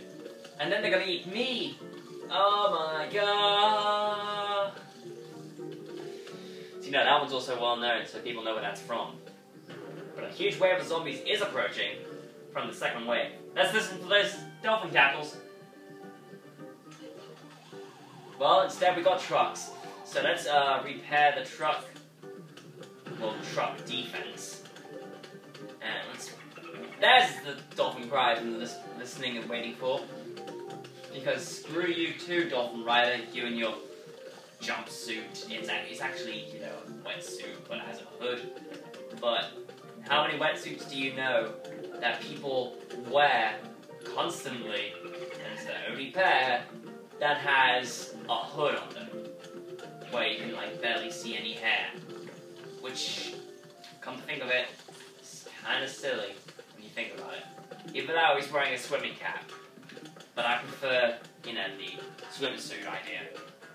and then they're gonna eat me. Oh my god. So, you know, that one's also well known, so people know where that's from. But a huge wave of zombies is approaching from the second wave. Let's listen to those dolphin cackles. Well, instead we got trucks. So let's repair the truck. Well, truck defense. And there's the dolphin cry I've been listening and waiting for. Because screw you too, Dolphin Rider, you and your jumpsuit. It's actually, you know, a wetsuit, but it has a hood. But how many wetsuits do you know that people wear constantly? And it's the only pair that has a hood on them, where you can like barely see any hair. Which, come to think of it, is kind of silly when you think about it. Even though he's wearing a swimming cap. But I prefer, you know, the swimsuit idea.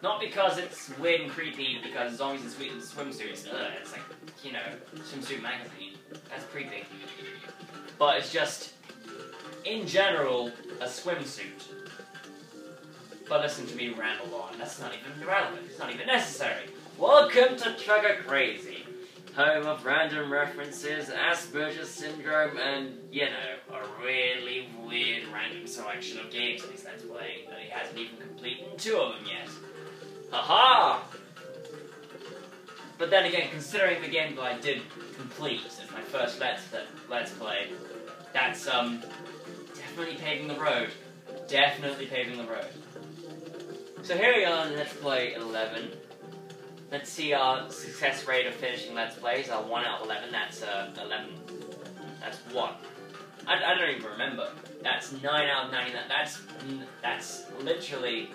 Not because it's weird and creepy, because zombies in swimsuits, it's like, you know, swimsuit magazine. That's creepy. But it's just, in general, a swimsuit. But listen to me ramble on. That's not even relevant. It's not even necessary. Welcome to Trigger Crazy, home of random references, Asperger's syndrome, and, you know, a really weird random selection of games that he's playing that he hasn't even completed 2 of them yet. Haha! But then again, considering the game that I did complete as my first Let's Play, that's, definitely paving the road. Definitely paving the road. So here we are in Let's Play 11. Let's see our success rate of finishing Let's Plays. 1 out of 11, that's 11. That's what? I don't even remember. That's 9 out of 99. That's literally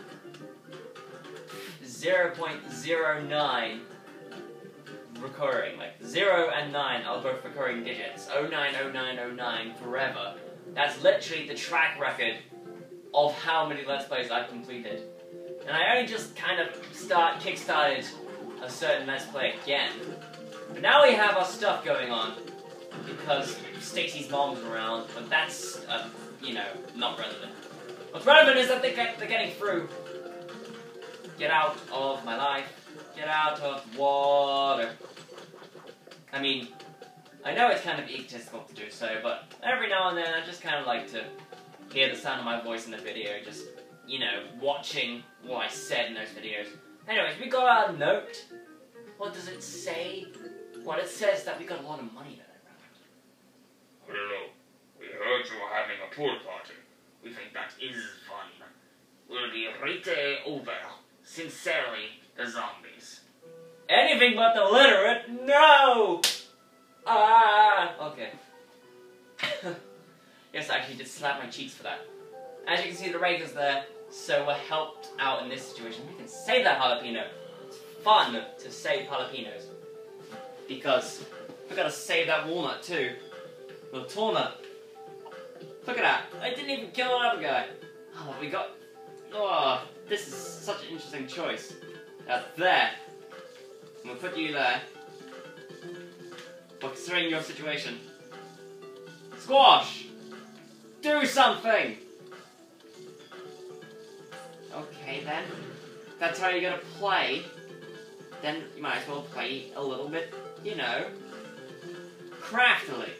0.09 recurring. Like 0 and 9 are both recurring digits. 090909 forever. That's literally the track record of how many Let's Plays I've completed. And I only just kind of kickstarted a certain Let's Play again. But now we have our stuff going on, because Stacy's mom's around, but that's, you know, not relevant. What's relevant is that they're getting through. Get out of my life. Get out of water. I mean, I know it's kind of egotistical to do so, but every now and then I just kind of like to hear the sound of my voice in the video, just, you know, watching what I said in those videos. Anyways, we got our note. What does it say? Well, it says that we got a lot of money that I found. Hello. We heard you were having a pool party. We think that is fun. We'll be right over. Sincerely, the zombies. Anything but the literate? No! Ah! Okay. Yes, I actually did slap my cheeks for that. As you can see, the Raiders there, so we're helped out in this situation. We can save that jalapeno. It's fun to save jalapenos. Because we gotta save that walnut too. The tall nut. Look at that. I didn't even kill another guy. Oh, we got... Oh, this is such an interesting choice. There. I'm gonna put you there. But considering your situation. Squash! Do something! Okay then. If that's how you're gonna play, then you might as well play a little bit, you know, craftily.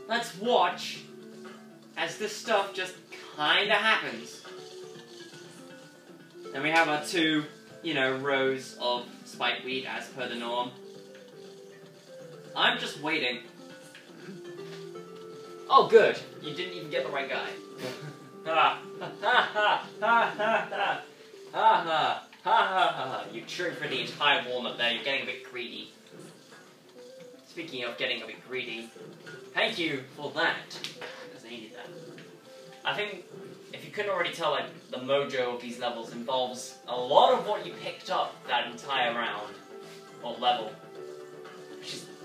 Let's watch as this stuff just kinda happens. Then we have our two, rows of spike wheat as per the norm. I'm just waiting. Oh, good. You didn't even get the right guy. Ha ha ha ha ha ha ha ha ha. You chewed for the entire warm-up there. You're getting a bit greedy. Speaking of getting a bit greedy, thank you for that, because I needed that. I think, if you couldn't already tell, the mojo of these levels involves a lot of what you picked up that entire round, or level.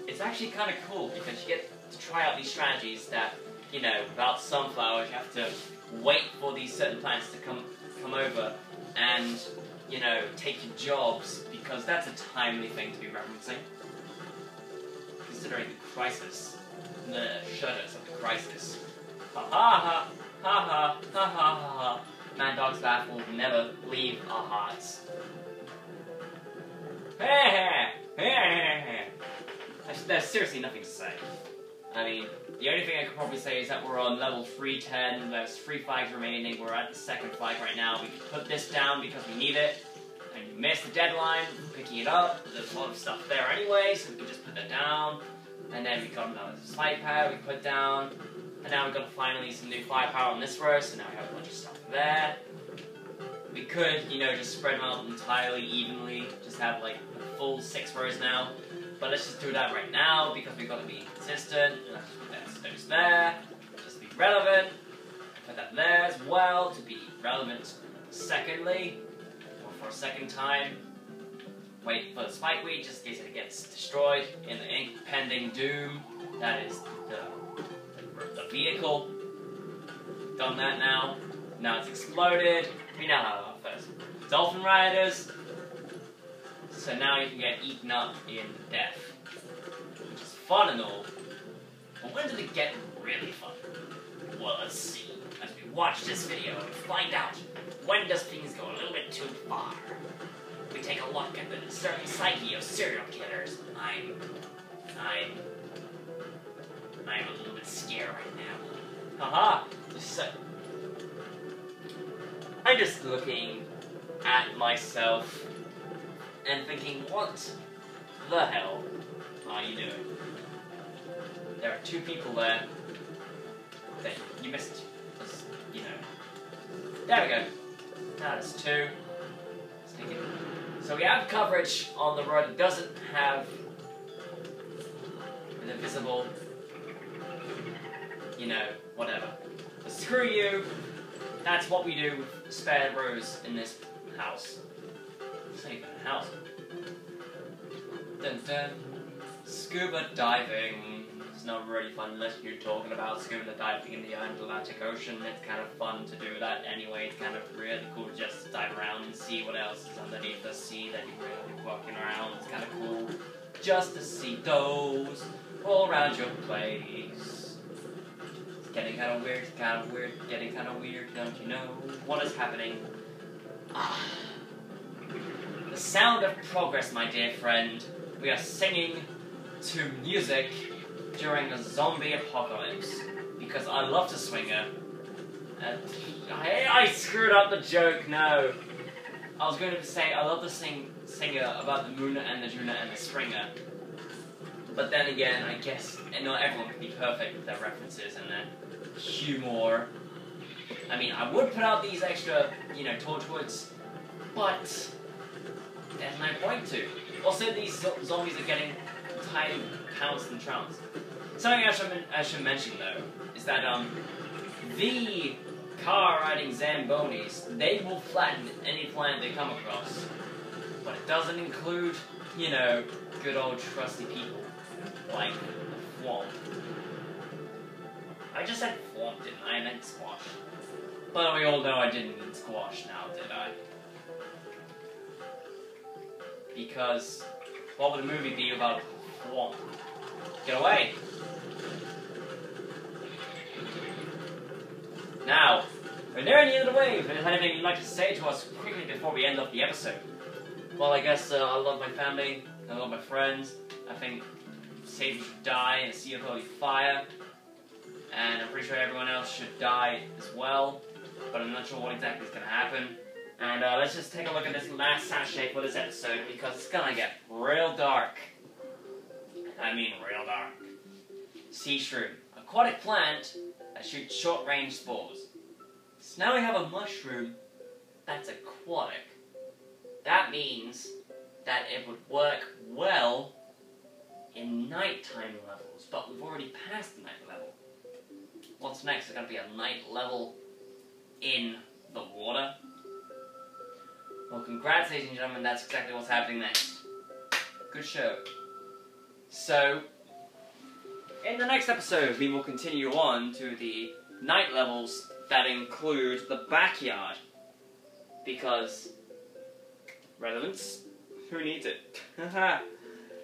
It's actually kind of cool, because you get to try out these strategies that, without sunflowers, you have to wait for these certain plants to come over, and, take your jobs, because that's a timely thing to be referencing. Considering the crisis, the shudders of the crisis. Ha ha ha ha ha ha ha ha. Mad Dog's laugh will never leave our hearts. There's seriously nothing to say. I mean, the only thing I could probably say is that we're on level 310, there's 3 flags remaining, we're at the second flag right now. We can put this down because we need it, and you missed the deadline for picking it up. There's a lot of stuff there anyway, so we can just put that down. And then we got another spike pad we put down, and now we've got finally some new firepower on this row, so now we have a bunch of stuff there. We could, just spread them out entirely evenly, just have a full 6 rows now. But let's just do that right now, because we've got to be consistent. And let's just put that stairs there, just to be relevant. Put that there as well, to be relevant secondly, or for a second time. Wait for the spike wheat, just in case it gets destroyed in the impending doom. That is the vehicle. Done that now. Now it's exploded. We now have our first dolphin riders. So now you can get eaten up in death. Which is fun and all. But when did it get really fun? Well, let's see. As we watch this video and find out, when does things go a little bit too far? We take a look at the certain psyche of serial killers. I'm a little bit scared right now. Haha! I'm just looking at myself and thinking, what the hell are you doing? There are 2 people there that you missed. There we go. Now there's 2. Let's take it. So we have coverage on the road that doesn't have an invisible, whatever. But screw you. That's what we do with spare rows in this house. It's not even a house. Dun dun. Scuba diving. It's not really fun unless you're talking about scuba diving in the Atlantic Ocean. It's kind of fun to do that anyway. It's kind of really cool to just dive around and see what else is underneath the sea that you're really walking around. It's kind of cool just to see those all around your place. It's getting kind of weird, getting kind of weird, don't you know what is happening? The sound of progress, my dear friend. We are singing to music during a zombie apocalypse, because I love to swinger. I screwed up the joke, no. I was going to say, I love to singer about the Moona and the Juna and the Springer. But then again, I guess not everyone can be perfect with their references and their humor. I mean, I would put out these extra, Torchwoods, but there's no point to. Also, these zombies are getting entirely pounced and trounced. Something I should mention, though, is that, the car-riding Zambonis, they will flatten any plant they come across. But it doesn't include, good old trusty people, like the Thwomp. I just said Thwomp, didn't I? I meant squash. But we all know I didn't mean squash now, did I? Because what would the movie be about Thwomp? Get away! Now, we're nearing the end of the wave. Is there anything you'd like to say to us quickly before we end off the episode? Well, I guess I love my family, I love my friends. I think Satan should die in a sea of holy fire. And I'm pretty sure everyone else should die as well. But I'm not sure what exactly is going to happen. And let's just take a look at this last sachet for this episode, because it's gonna get real dark. I mean real dark. Sea shroom. Aquatic plant that shoots short-range spores. So now we have a mushroom that's aquatic. That means that it would work well in nighttime levels, but we've already passed the night level. What's next? Is going to be a night level in the water? Well, congrats, ladies and gentlemen, that's exactly what's happening next. Good show. So, in the next episode, we will continue on to the night levels that include the backyard. Because, relevance? Who needs it?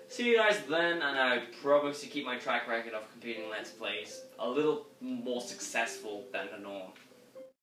See you guys then, and I promise to keep my track record of completing Let's Plays a little more successful than the norm.